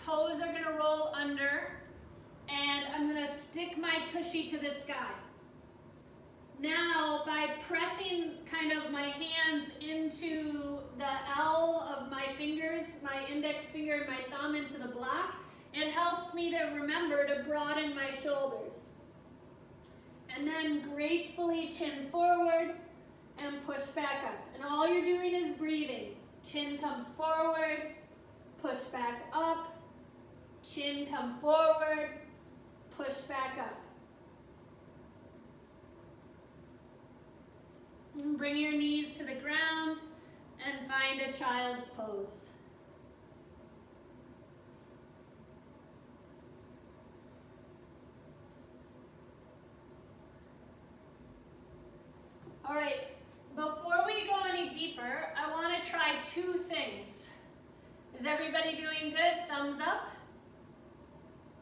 A: toes are gonna roll under, and I'm gonna stick my tushy to the sky. Now, by pressing kind of my hands into the L of my fingers, my index finger and my thumb into the block, it helps me to remember to broaden my shoulders. And then gracefully chin forward and push back up. And all you're doing is breathing. Chin comes forward, push back up, chin come forward, push back up. And bring your knees to the ground and find a child's pose. All right, before we go any deeper, I want to try two things. Is everybody doing good? Thumbs up?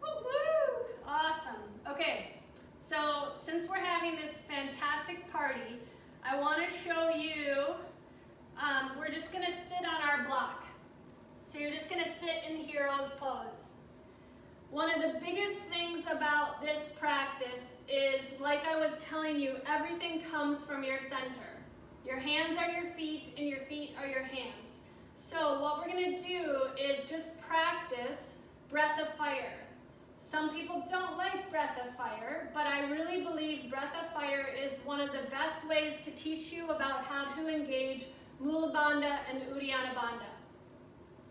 A: Woo-woo! Awesome. Okay, so since we're having this fantastic party, I want to show you, we're just going to sit on our block. So you're just going to sit in hero's pose. One of the biggest things about this practice is, like I was telling you, everything comes from your center. Your hands are your feet and your feet are your hands. So what we're going to do is just practice breath of fire. Some people don't like breath of fire, but I really believe breath of fire is one of the best ways to teach you about how to engage Mula Bandha and Uddiyana Bandha.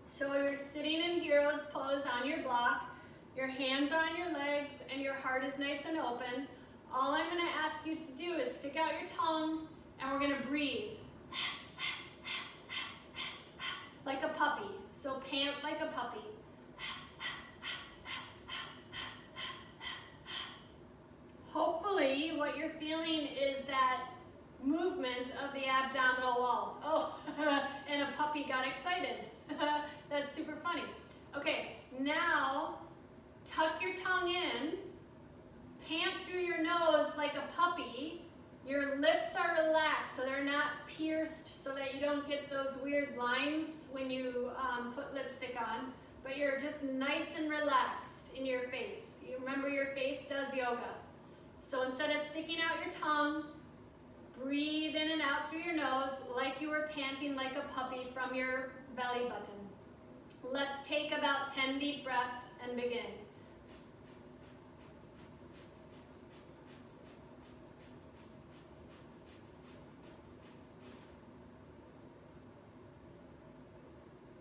A: So you're sitting in hero's pose on your block, your hands are on your legs, and your heart is nice and open. All I'm going to ask you to do is stick out your tongue, and we're going to breathe. Like a puppy. So pant like a puppy. Hopefully what you're feeling is that movement of the abdominal walls. Oh, and a puppy got excited. That's super funny. Okay, now tuck your tongue in, pant through your nose like a puppy. Your lips are relaxed so they're not pierced so that you don't get those weird lines when you put lipstick on, but you're just nice and relaxed in your face. You remember your face does yoga. So instead of sticking out your tongue, breathe in and out through your nose like you were panting like a puppy from your belly button. Let's take about 10 deep breaths and begin.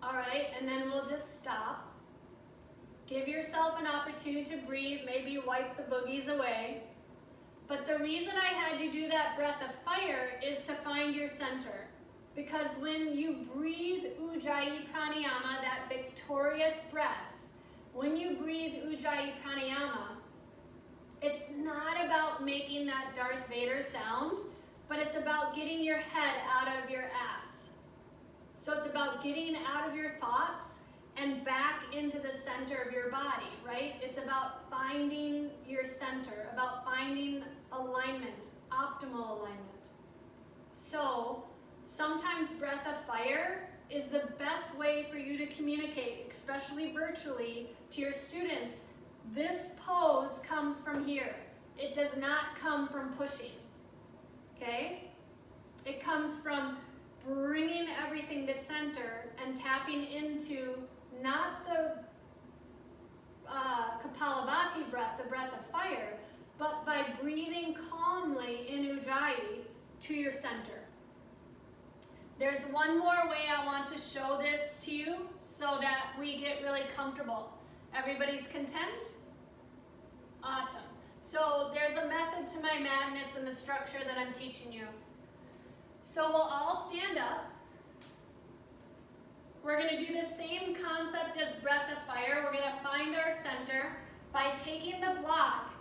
A: All right, and then we'll just stop. Give yourself an opportunity to breathe, maybe wipe the boogies away. But the reason I had you do that breath of fire is to find your center. Because when you breathe Ujjayi Pranayama, that victorious breath, when you breathe Ujjayi Pranayama, it's not about making that Darth Vader sound, but it's about getting your head out of your ass. So it's about getting out of your thoughts and back into the center of your body, right? It's about finding your center, about finding alignment, optimal alignment. So sometimes breath of fire is the best way for you to communicate, especially virtually, to your students. This pose comes from here. It does not come from pushing, okay? It comes from bringing everything to center and tapping into not the Kapalabhati breath, the breath of fire, but by breathing calmly in Ujjayi to your center. There's one more way I want to show this to you so that we get really comfortable. Everybody's content? Awesome. So there's a method to my madness in the structure that I'm teaching you. So we'll all stand up. We're going to do the same concept as breath of fire. We're going to find our center by taking the block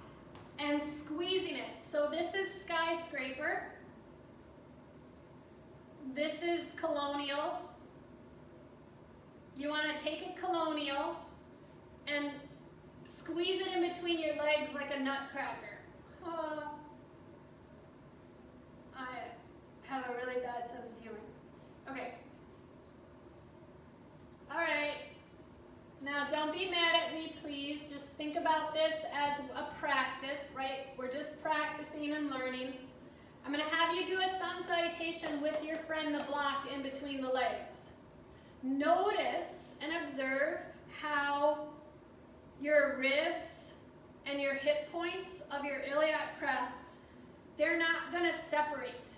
A: and squeezing it. So this is skyscraper. This is colonial. You want to take it colonial and squeeze it in between your legs like a nutcracker. I have a really bad sense of humor. Okay. All right. Now don't be mad at me, please. Just think about this as a practice, right? We're just practicing and learning. I'm going to have you do a sun salutation with your friend, the block, in between the legs. Notice and observe how your ribs and your hip points of your iliac crests, they're not going to separate,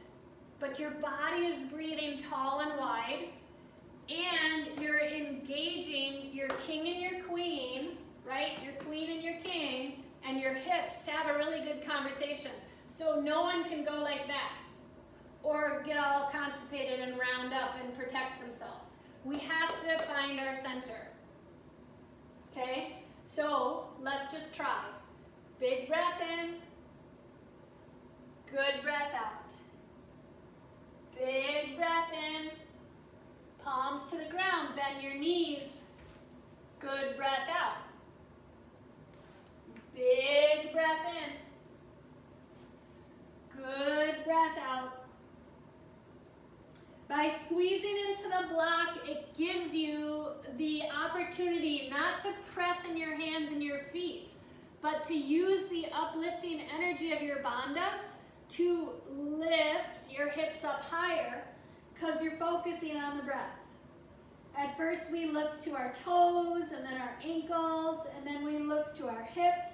A: but your body is breathing tall and wide, and you're engaging your king and your queen, right? Your queen and your king, and your hips to have a really good conversation. So no one can go like that or get all constipated and round up and protect themselves. We have to find our center. Okay? So let's just try. Big breath in. Good breath out. Big breath in. Palms to the ground. Bend your knees. Good breath out. Big breath in. Good breath out. By squeezing into the block, it gives you the opportunity not to press in your hands and your feet, but to use the uplifting energy of your bandhas to lift your hips up higher because you're focusing on the breath. At first we look to our toes and then our ankles and then we look to our hips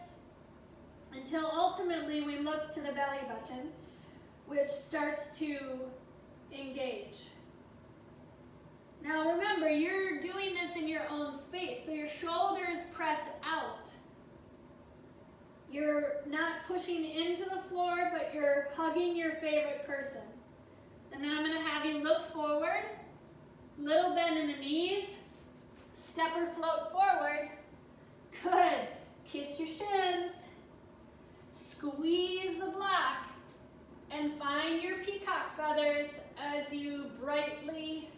A: until ultimately we look to the belly button, which starts to engage. Now remember, you're doing this in your own space, so your shoulders press out. You're not pushing into the floor, but you're hugging your favorite person. And then I'm going to have you look forward, little bend in the knees, step or float forward. Good. Kiss your shins, squeeze the block, and find your peacock feathers as you brightly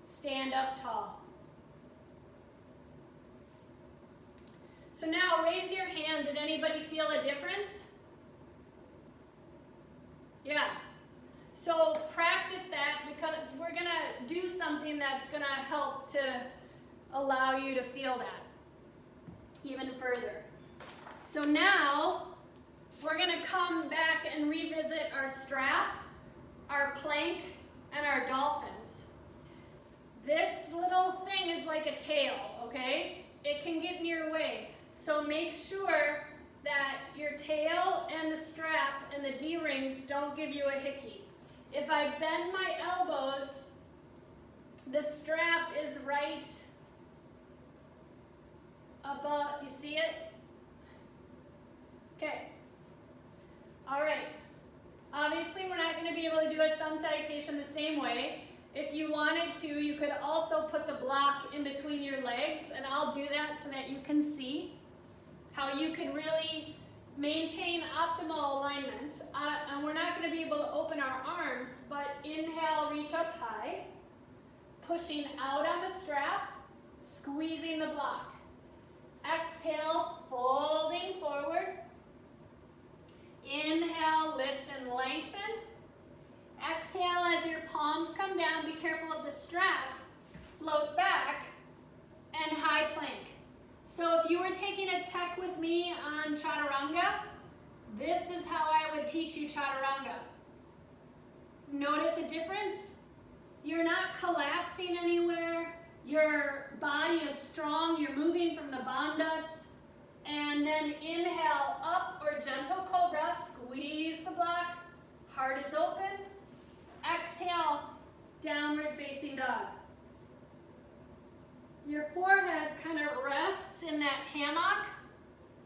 A: stand up tall. So now raise your hand. Did anybody feel a difference? Yeah. So practice that, because we're going to do something that's going to help to allow you to feel that even further. So now we're going to come back and revisit our strap, our plank, and our dolphins. This little thing is like a tail, okay? It can get in your way. So make sure that your tail and the strap and the D-rings don't give you a hickey. If I bend my elbows, the strap is right above, you see it? Okay. All right. Obviously, we're not going to be able to do a sun salutation the same way. If you wanted to, you could also put the block in between your legs, and I'll do that so that you can see how you can really maintain optimal alignment. And we're not going to be able to open our arms, but inhale, reach up high, pushing out on the strap, squeezing the block. Exhale, folding forward. Inhale, lift and lengthen. Exhale as your palms come down. Be careful of the strap. Float back and high plank. So if you were taking a tech with me on chaturanga, this is how I would teach you chaturanga. Notice a difference? You're not collapsing anywhere. Your body is strong. You're moving from the bandhas. And then inhale up or gentle cobra. Squeeze the block. Heart is open. Exhale, downward facing dog. Your forehead kind of rests in that hammock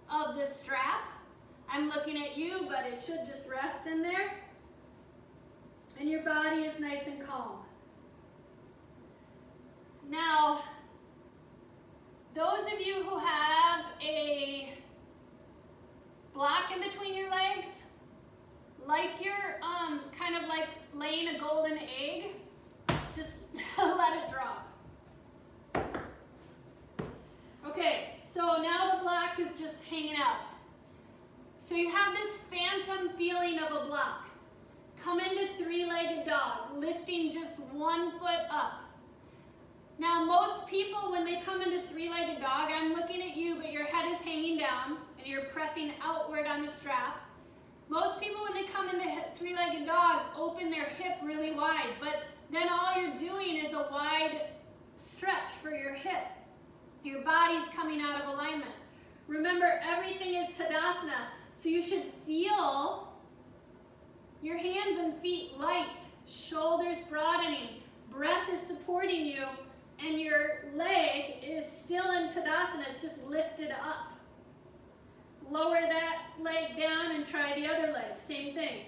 A: of the strap. I'm looking at you, but it should just rest in there. And your body is nice and calm. Now, those of you who have a block in between your legs, like you're kind of like laying a golden egg, just let it drop. Okay, so now the block is just hanging out. So you have this phantom feeling of a block. Come into three-legged dog, lifting just 1 foot up. Now most people, when they come into three-legged dog, I'm looking at you, but your head is hanging down and you're pressing outward on the strap. Most people, when they come into three-legged dog, open their hip really wide, but then all you're doing is a wide stretch for your hip. Your body's coming out of alignment. Remember, everything is Tadasana, so you should feel your hands and feet light, shoulders broadening, breath is supporting you, and your leg is still in Tadasana, it's just lifted up. Lower that leg down and try the other leg, same thing.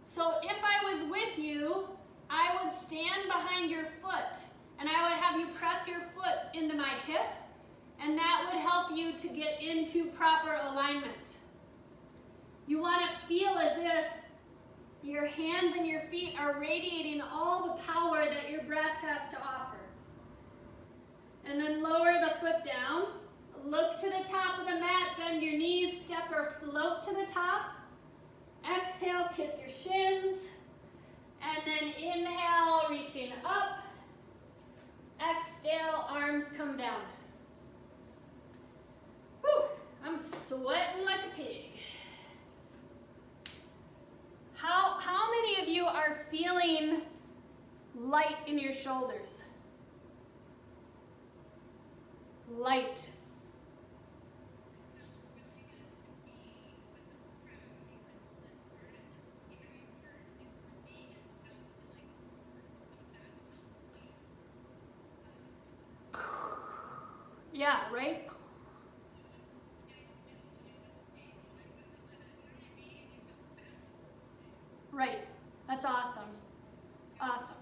A: So if I was with you, I would stand behind your foot and I would have you press your foot into my hip, and that would help you to get into proper alignment. You want to feel as if your hands and your feet are radiating all the power that your breath has to offer. And then lower the foot down. Look to the top of the mat, bend your knees, step or float to the top. Exhale, kiss your shins. And then inhale, reaching up. Exhale, arms come down. Whew, I'm sweating like a pig. How many of you are feeling light in your shoulders? Light. Yeah, right? Right. That's awesome. Awesome.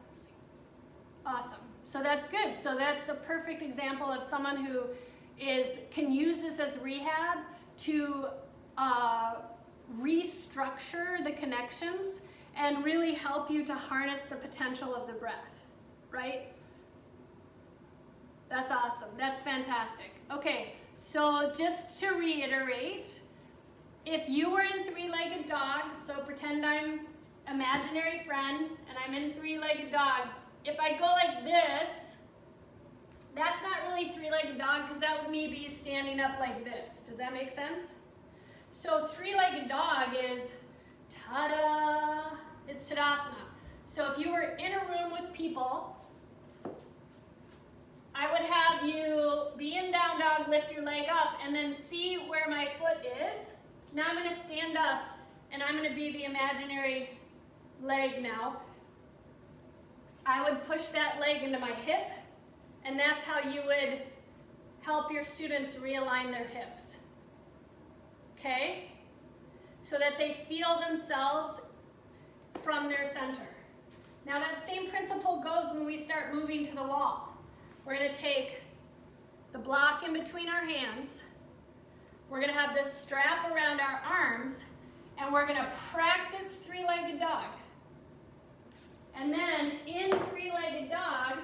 A: Awesome. So that's good. So that's a perfect example of someone who can use this as rehab to restructure the connections and really help you to harness the potential of the breath, right? That's awesome. That's fantastic. Okay, so just to reiterate, if you were in three-legged dog, so pretend I'm imaginary friend and I'm in three-legged dog. If I go like this, that's not really three-legged dog because that would me be standing up like this. Does that make sense? So three-legged dog is ta-da, it's Tadasana. So if you were in a room with people, I would have you be in down dog, lift your leg up, and then see where my foot is. Now I'm going to stand up, and I'm going to be the imaginary leg now. I would push that leg into my hip, and that's how you would help your students realign their hips. Okay? So that they feel themselves from their center. Now that same principle goes when we start moving to the wall. We're going to take the block in between our hands. We're going to have this strap around our arms, and we're going to practice three-legged dog. And then in three-legged dog,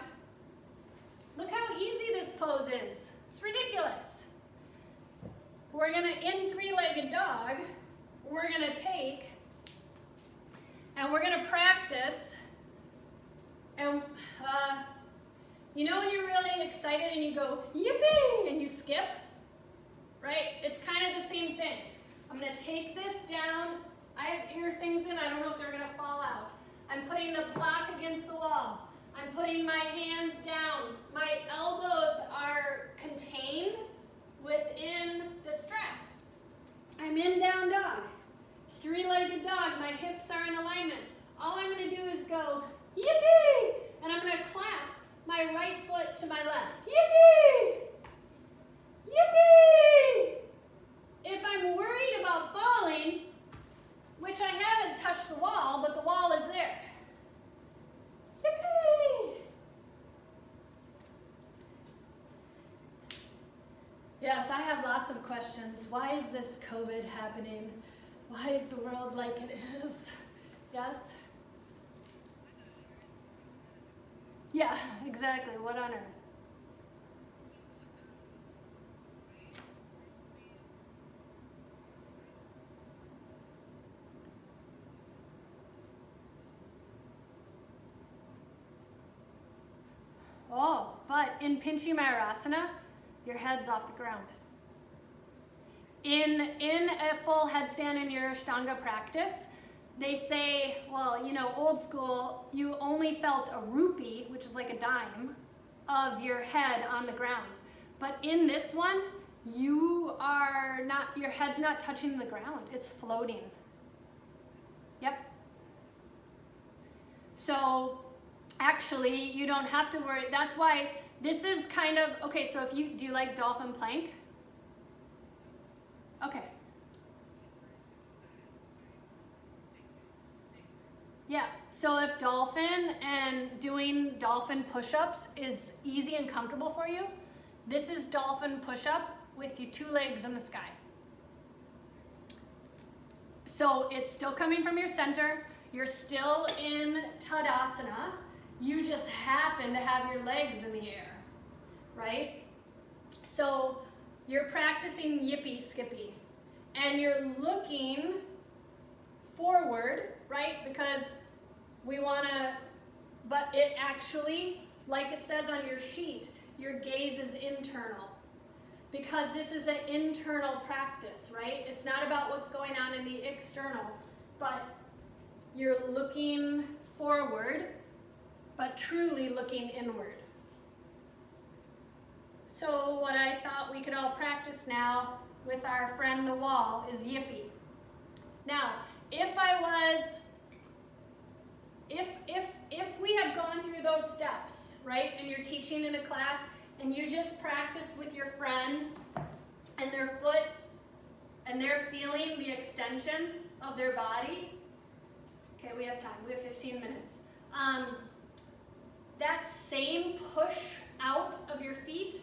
A: look how easy this pose is. It's ridiculous. We're going to, in three-legged dog, we're going to take, and we're going to practice, and you know when you're really excited and you go, yippee, and you skip? Right? It's kind of the same thing. I'm going to take this down. I have ear things in. I don't know if they're going to fall out. I'm putting the block against the wall. I'm putting my hands down. My elbows are contained within the strap. I'm in down dog. Three-legged dog. My hips are in alignment. All I'm going to do is go, yippee! And I'm going to clap my right foot to my left. Yippee! Yippee! If I'm worried about falling, which I haven't touched the wall, but the wall is there. Yippee! Yes, I have lots of questions. Why is this COVID happening? Why is the world like it is? Yes? Yeah, exactly. What on earth? Oh, but in Pincha Mayurasana, your head's off the ground. In a full headstand in your Ashtanga practice, they say, well, you know, old school, you only felt a rupee, which is like a dime, of your head on the ground. But in this one, your head's not touching the ground, it's floating. Yep. So actually, you don't have to worry. That's why this is kind of, okay, so do you like dolphin plank? Okay. Yeah, so if dolphin and doing dolphin push-ups is easy and comfortable for you, this is dolphin push-up with your two legs in the sky. So it's still coming from your center, you're still in Tadasana, you just happen to have your legs in the air, right? So you're practicing yippee skippy, and you're looking forward, right? Because we want to, but it actually, like it says on your sheet, your gaze is internal. Because this is an internal practice, right? It's not about what's going on in the external, but you're looking forward, but truly looking inward. So what I thought we could all practice now with our friend the wall is yippee. Now, if we had gone through those steps, right, and you're teaching in a class and you just practice with your friend and their foot, and they're feeling the extension of their body. Okay, we have time. We have 15 minutes. That same push out of your feet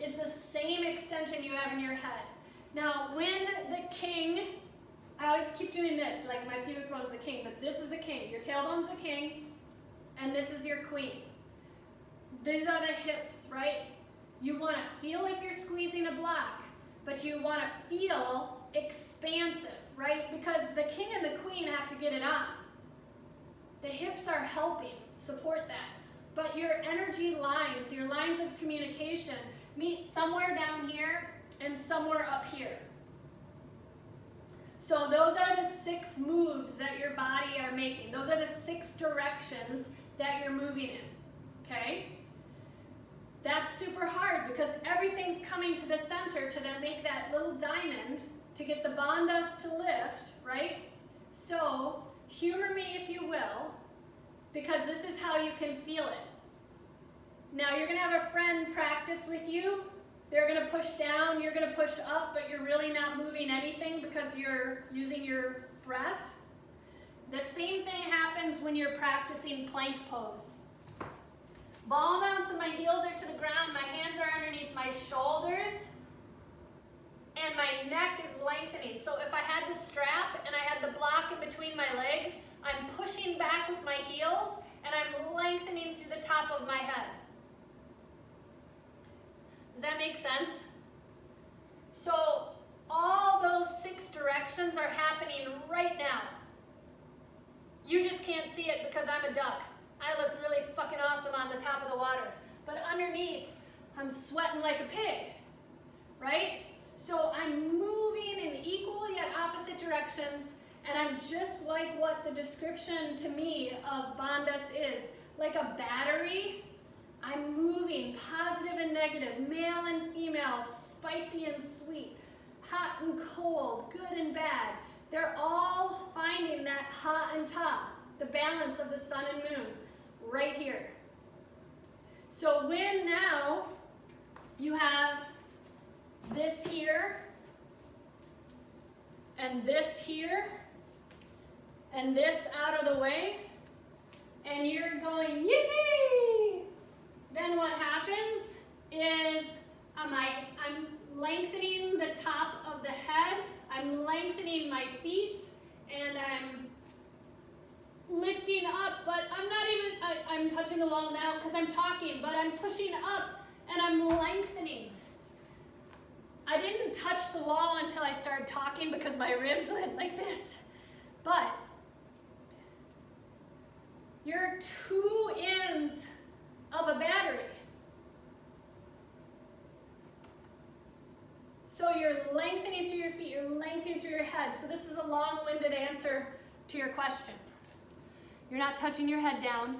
A: is the same extension you have in your head. Now, when the king, I always keep doing this, like my pubic bone's the king, but this is the king. Your tailbone's the king, and this is your queen. These are the hips, right? You want to feel like you're squeezing a block, but you want to feel expansive, right? Because the king and the queen have to get it on. The hips are helping support that. But your energy lines, your lines of communication, meet somewhere down here and somewhere up here. So those are the 6 moves that your body are making. Those are the 6 directions that you're moving in, okay? That's super hard because everything's coming to the center to then make that little diamond to get the bandhas to lift, right? So humor me if you will, because this is how you can feel it. Now you're gonna have a friend practice with you. They're gonna push down, you're gonna push up, but you're really not moving anything because you're using your breath. The same thing happens when you're practicing plank pose. Ball mounts and my heels are to the ground, my hands are underneath my shoulders, and my neck is lengthening. So if I had the strap and I had the block in between my legs, I'm pushing back with my heels and I'm lengthening through the top of my head. Does that make sense? So all those 6 directions are happening right now. You just can't see it because I'm a duck. I look really fucking awesome on the top of the water. But underneath, I'm sweating like a pig, right? So I'm moving in equal yet opposite directions, and I'm just like what the description to me of bandhas is. Like a battery, I'm moving positive and negative, male and female, spicy and sweet, hot and cold, good and bad. They're all finding that ha and ta, the balance of the sun and moon, right here. So when now you have this here, and this here, and this out of the way, and you're going, yippee! Then what happens is I'm lengthening the top of the head, I'm lengthening my feet, and I'm lifting up, but I'm not even, I'm touching the wall now because I'm talking, but I'm pushing up and I'm lengthening. I didn't touch the wall until I started talking because my ribs went like this. But you're 2 ends of a battery. So you're lengthening through your feet, you're lengthening through your head. So this is a long-winded answer to your question. You're not touching your head down,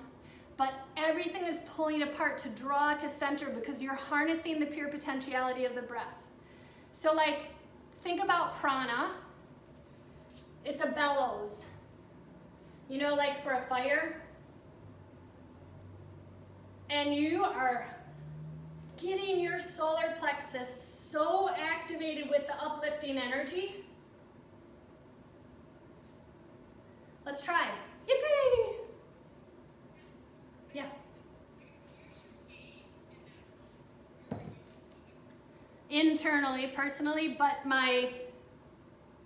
A: but everything is pulling apart to draw to center because you're harnessing the pure potentiality of the breath. So like, think about prana. It's a bellows. You know, like for a fire? And you are getting your solar plexus so activated with the uplifting energy. Let's try. Yippee! Yeah. Internally, personally, but my,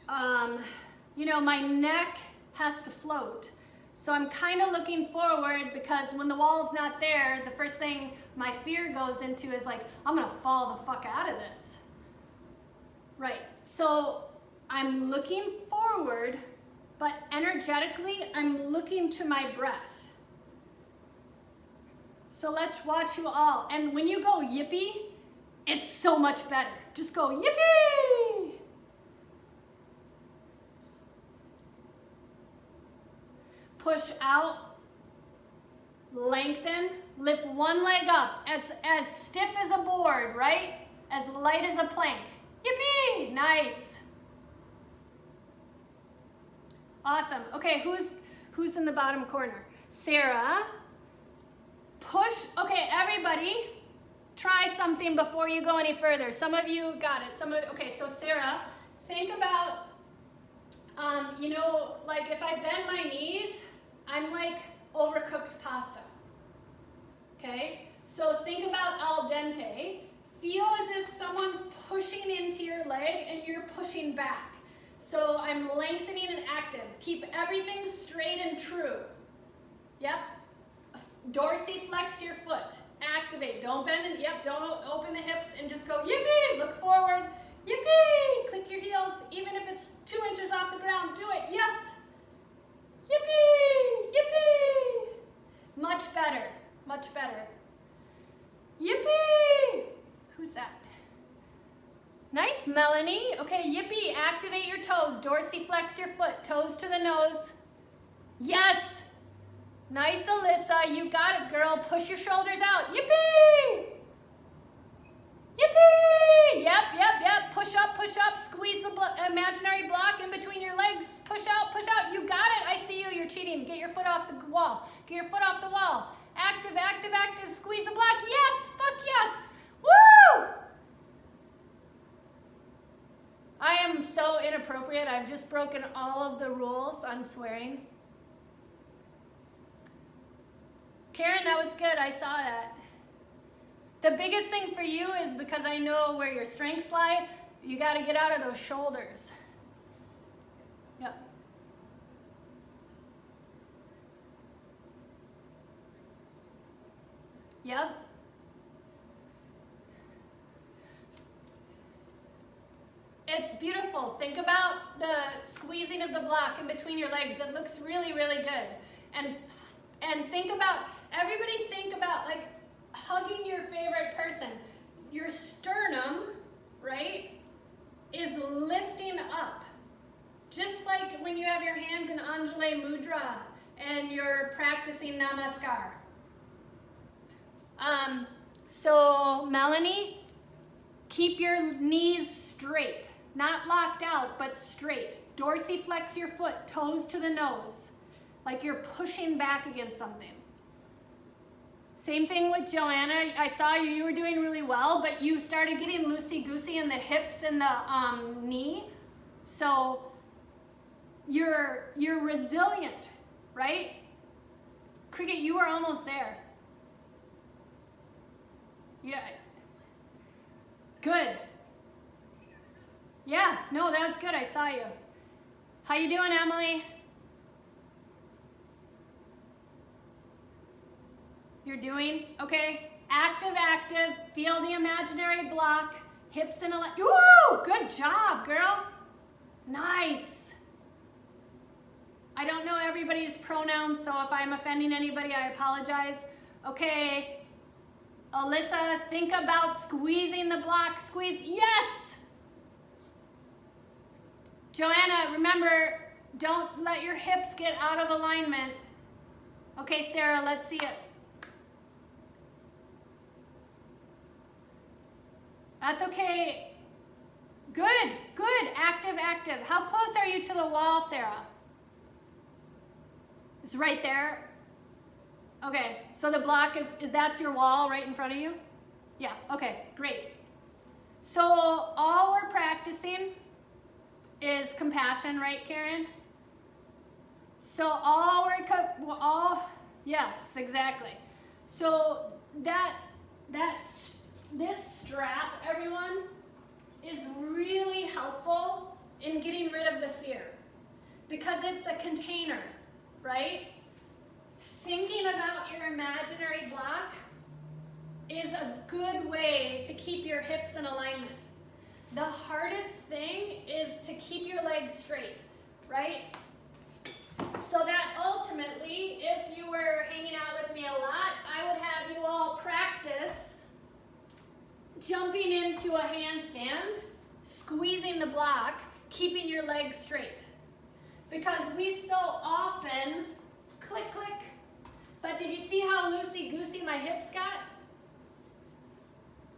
A: my neck has to float. So I'm kind of looking forward because when the wall's not there, the first thing my fear goes into is like, I'm gonna fall the fuck out of this. Right, so I'm looking forward, but energetically, I'm looking to my breath. So let's watch you all. And when you go yippee, it's so much better. Just go yippee! Push out, lengthen, lift one leg up, as stiff as a board, right? As light as a plank. Yippee! Nice. Awesome. Okay, who's in the bottom corner? Sarah. Push. Okay, everybody, try something before you go any further. Some of you got it. Okay, so Sarah, think about, you know, like if I bend my knees, I'm like overcooked pasta. Okay, so think about al dente. Feel as if someone's pushing into your leg and you're pushing back. So I'm lengthening and active. Keep everything straight and true. Yep. Dorsiflex your foot. Activate. Don't bend it. Yep. Don't open the hips and just go yippee. Look forward. Yippee. Click your heels. Even if it's 2 inches off the ground, do it. Yes. Yippee. Yippee. Much better. Much better. Yippee. Who's that? Nice, Melanie. Okay, yippee. Activate your toes. Dorsiflex your foot. Toes to the nose. Yes. Nice, Alyssa. You got it, girl. Push your shoulders out. Yippee! Yippee! Yep, yep, yep. Push up, push up. Squeeze the imaginary block in between your legs. Push out, push out. You got it. I see you. You're cheating. Get your foot off the wall. Get your foot off the wall. Active, active, active. Squeeze the block. Yes! Fuck yes! Woo! I am so inappropriate. I've just broken all of the rules on swearing. Karen, that was good. I saw that. The biggest thing for you is because I know where your strengths lie, you got to get out of those shoulders. Yep. Yep. It's beautiful. Think about the squeezing of the block in between your legs. It looks really, really good. And think about, everybody think about like hugging your favorite person. Your sternum, right, is lifting up. Just like when you have your hands in Anjali Mudra and you're practicing Namaskar. So Melanie, keep your knees straight. Not locked out, but straight. Dorsiflex your foot, toes to the nose. Like you're pushing back against something. Same thing with Joanna. I saw you were doing really well, but you started getting loosey-goosey in the hips and the knee. So you're resilient, right? Cricket, you were almost there. Yeah. Good. Yeah, no, that was good. I saw you. How you doing, Emily? You're doing okay. Active, active. Feel the imaginary block. Hips and a leg. Woo! Good job, girl. Nice. I don't know everybody's pronouns, so if I'm offending anybody, I apologize. Okay. Alyssa, think about squeezing the block. Squeeze. Yes! Joanna, remember, don't let your hips get out of alignment. Okay, Sarah, let's see it. That's okay. Good, good. Active, active. How close are you to the wall, Sarah? It's right there. Okay, so the block that's your wall right in front of you? Yeah, okay, great. So all we're practicing is compassion, right, Karen? So yes, exactly. So this strap, everyone, is really helpful in getting rid of the fear because it's a container, right? Thinking about your imaginary block is a good way to keep your hips in alignment. The hardest thing is to keep your legs straight, right? So that ultimately, if you were hanging out with me a lot, I would have you all practice jumping into a handstand, squeezing the block, keeping your legs straight. Because we so often click, click. But did you see how loosey-goosey my hips got?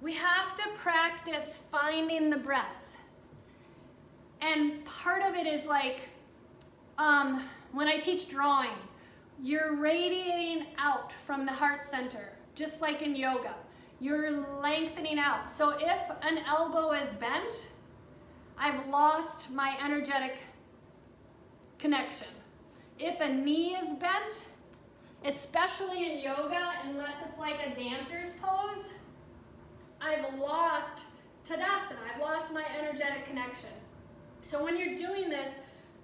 A: We have to practice finding the breath. And part of it is like, when I teach drawing, you're radiating out from the heart center, just like in yoga. You're lengthening out. So if an elbow is bent, I've lost my energetic connection. If a knee is bent, especially in yoga, unless it's like a dancer's pose, I've lost Tadasana. I've lost my energetic connection. So when you're doing this,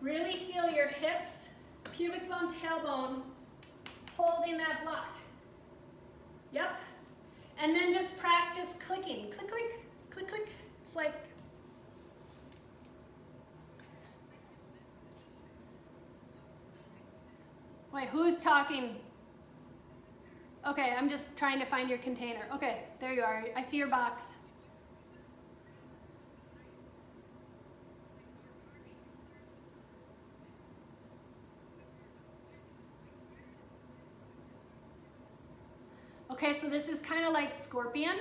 A: really feel your hips, pubic bone, tailbone, holding that block. Yep. And then just practice clicking. Click, click, click, click. It's like, wait, who's talking? Okay, I'm just trying to find your container. Okay, there you are. I see your box. Okay, so this is kind of like scorpion,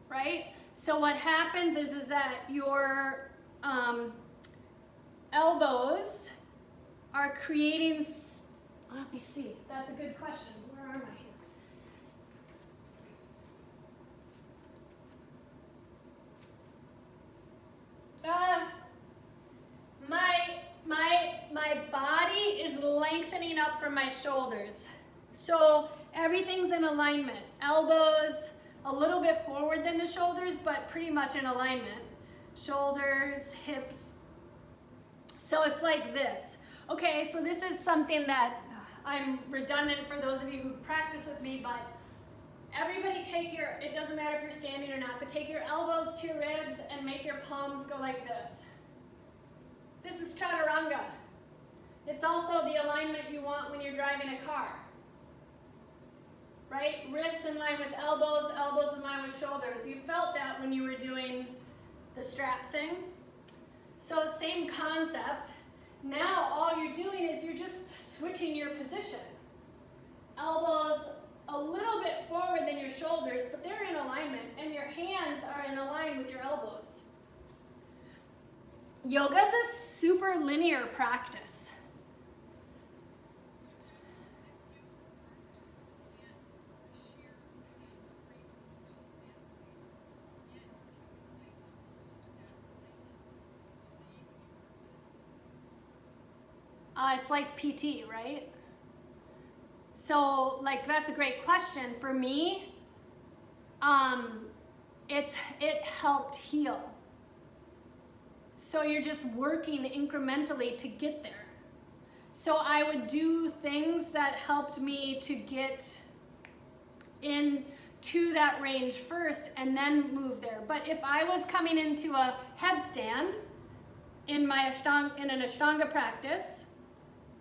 A: right? So what happens is that your elbows are creating, let me see, that's a good question. Where are my hands? My body is lengthening up from my shoulders. So everything's in alignment. Elbows a little bit forward than the shoulders, but pretty much in alignment. Shoulders, hips. So it's like this. Okay, so this is something that I'm redundant for those of you who've practiced with me, but everybody take your, it doesn't matter if you're standing or not, but take your elbows to your ribs and make your palms go like this. This is chaturanga. It's also the alignment you want when you're driving a car. Right? Wrists in line with elbows, elbows in line with shoulders. You felt that when you were doing the strap thing. So same concept. Now all you're doing is you're just switching your position. Elbows a little bit forward than your shoulders, but they're in alignment, and your hands are in line with your elbows. Yoga is a super linear practice. It's like PT, right? So, like, that's a great question. For me, it helped heal. So you're just working incrementally to get there. So I would do things that helped me to get into that range first and then move there. But if I was coming into a headstand in an Ashtanga practice,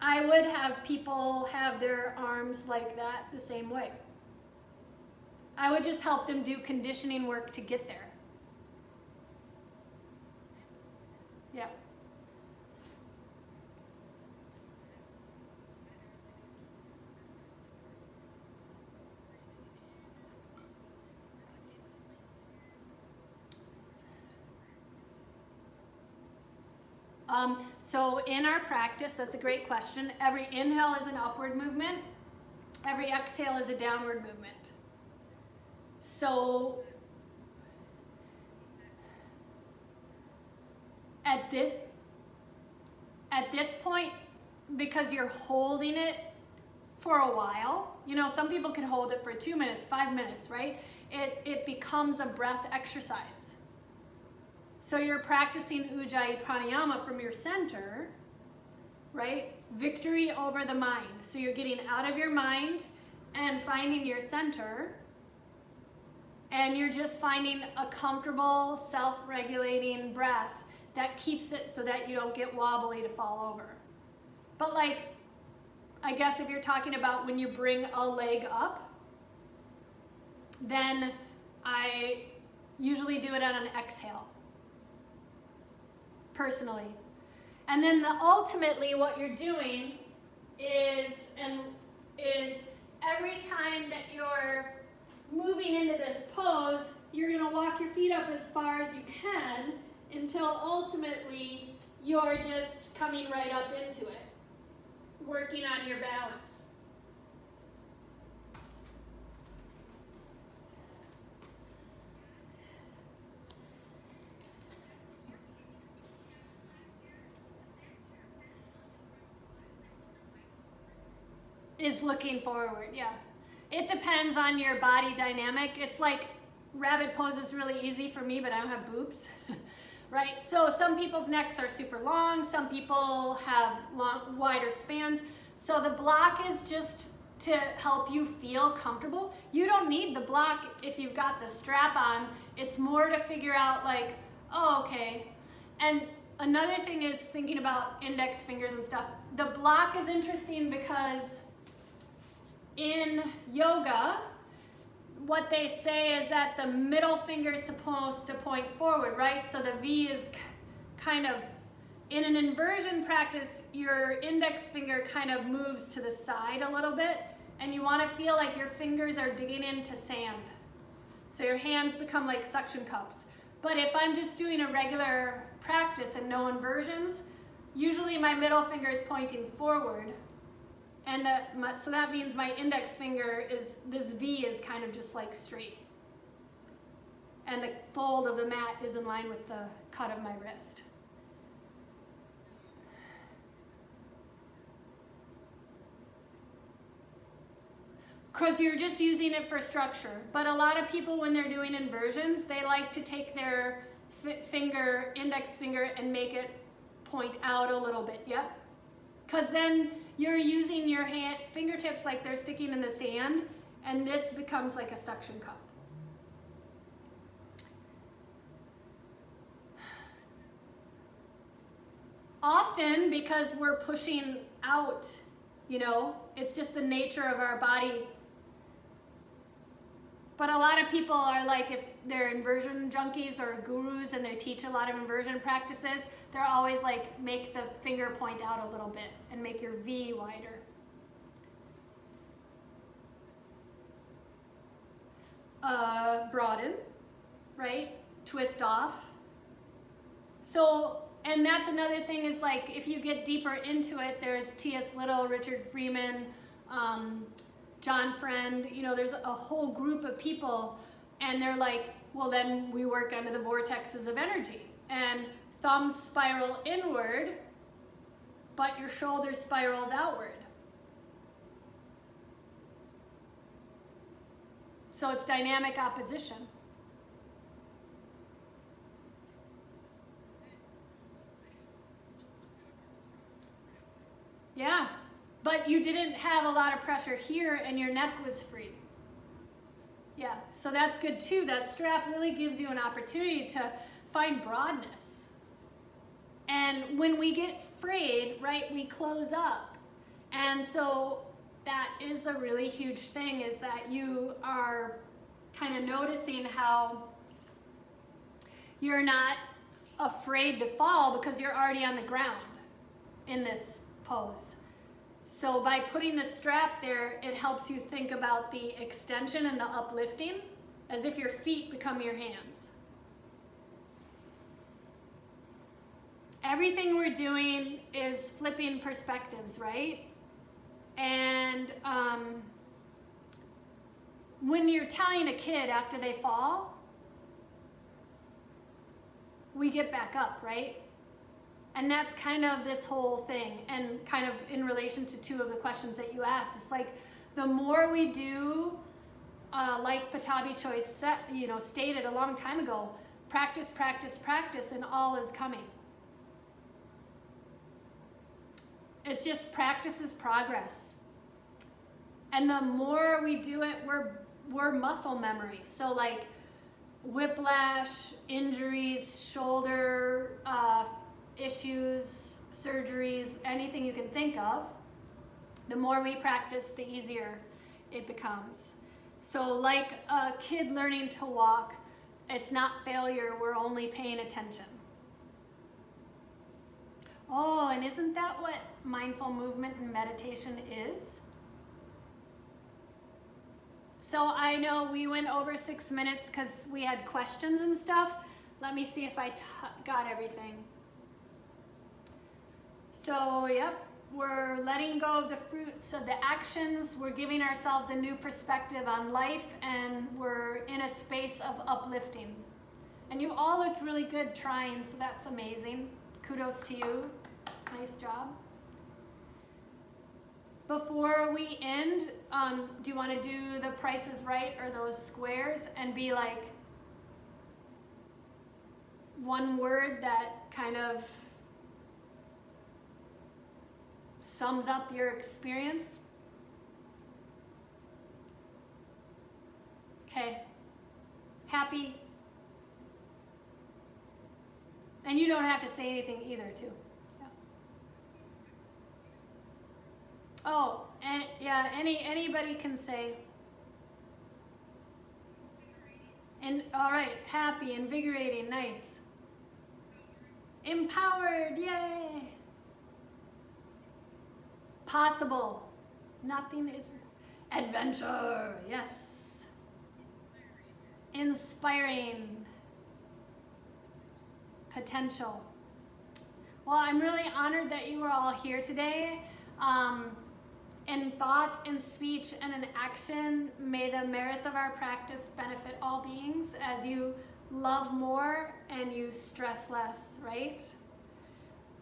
A: I would have people have their arms like that the same way. I would just help them do conditioning work to get there. Yeah. So in our practice, that's a great question. Every inhale is an upward movement. Every exhale is a downward movement. So at this point, because you're holding it for a while, you know, some people can hold it for 2 minutes, 5 minutes, right? It becomes a breath exercise. So you're practicing Ujjayi Pranayama from your center, right? Victory over the mind. So you're getting out of your mind and finding your center, and you're just finding a comfortable, self-regulating breath that keeps it so that you don't get wobbly to fall over. But like, I guess if you're talking about when you bring a leg up, then I usually do it on an exhale, personally. And then ultimately what you're doing is every time that you're moving into this pose, you're going to walk your feet up as far as you can until ultimately you're just coming right up into it, working on your balance. is looking forward, yeah. It depends on your body dynamic. It's like rabbit pose is really easy for me, but I don't have boobs, right? So some people's necks are super long, some people have wider spans. So the block is just to help you feel comfortable. You don't need the block if you've got the strap on. It's more to figure out like, oh, okay. And another thing is thinking about index fingers and stuff. The block is interesting because in yoga, what they say is that the middle finger is supposed to point forward, right? So the V is kind of, in an inversion practice, your index finger kind of moves to the side a little bit, and you want to feel like your fingers are digging into sand. So your hands become like suction cups. But if I'm just doing a regular practice and no inversions, usually my middle finger is pointing forward. And so that means my index finger is, this V is kind of just like straight. And the fold of the mat is in line with the cut of my wrist. Because you're just using it for structure. But a lot of people, when they're doing inversions, they like to take their finger, index finger, and make it point out a little bit, yep. Because then you're using your fingertips like they're sticking in the sand, and this becomes like a suction cup. Often, because we're pushing out, you know, it's just the nature of our body. But a lot of people are like, if they're inversion junkies or gurus and they teach a lot of inversion practices, they're always like, make the finger point out a little bit and make your V wider. Broaden, right? Twist off. So, and that's another thing is like, if you get deeper into it, there's T.S. Little, Richard Freeman, John Friend, you know, there's a whole group of people, and they're like, well, then we work under the vortexes of energy. And thumbs spiral inward, but your shoulder spirals outward. So it's dynamic opposition. Yeah. But you didn't have a lot of pressure here and your neck was free. Yeah, so that's good too. That strap really gives you an opportunity to find broadness. And when we get frayed, right, we close up. And so that is a really huge thing, is that you are kind of noticing how you're not afraid to fall because you're already on the ground in this pose. So by putting the strap there, it helps you think about the extension and the uplifting as if your feet become your hands. Everything we're doing is flipping perspectives, right? And when you're telling a kid after they fall, we get back up, right? And that's kind of this whole thing, and kind of in relation to two of the questions that you asked. It's like the more we do, like Patabi Choice stated a long time ago, practice, practice, practice, and all is coming. It's just practice is progress. And the more we do it, we're muscle memory. So like whiplash, injuries, shoulder issues, surgeries, anything you can think of, the more we practice, the easier it becomes. So like a kid learning to walk, it's not failure, we're only paying attention. Oh, and isn't that what mindful movement and meditation is? So I know we went over 6 minutes because we had questions and stuff. Let me see if I got everything. So, yep, we're letting go of the fruits of the actions. We're giving ourselves a new perspective on life, and we're in a space of uplifting. And you all looked really good trying, so that's amazing. Kudos to you. Nice job. before we end, do you want to do the Price is Right or those squares and be like one word that kind of sums up your experience? Okay. Happy. And you don't have to say anything either, too. Yeah. Oh, and yeah, anybody can say. And all right, happy, invigorating, nice. Empowered, yay. Possible. Nothing is. Adventure, yes. Inspiring. Potential. Well, I'm really honored that you are all here today. In thought, in speech, and in action, may the merits of our practice benefit all beings as you love more and you stress less, right?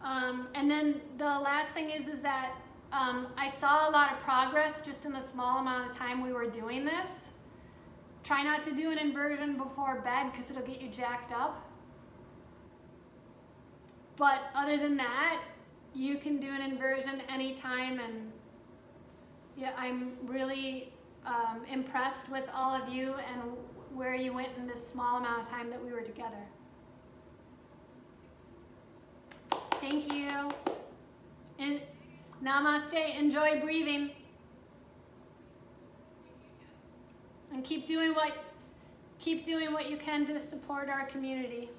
A: And then the last thing is that I saw a lot of progress just in the small amount of time we were doing this. Try not to do an inversion before bed because it'll get you jacked up. But other than that, you can do an inversion anytime, and yeah, I'm really impressed with all of you and where you went in this small amount of time that we were together. Thank you. And namaste. Enjoy breathing. And keep doing what you can to support our community.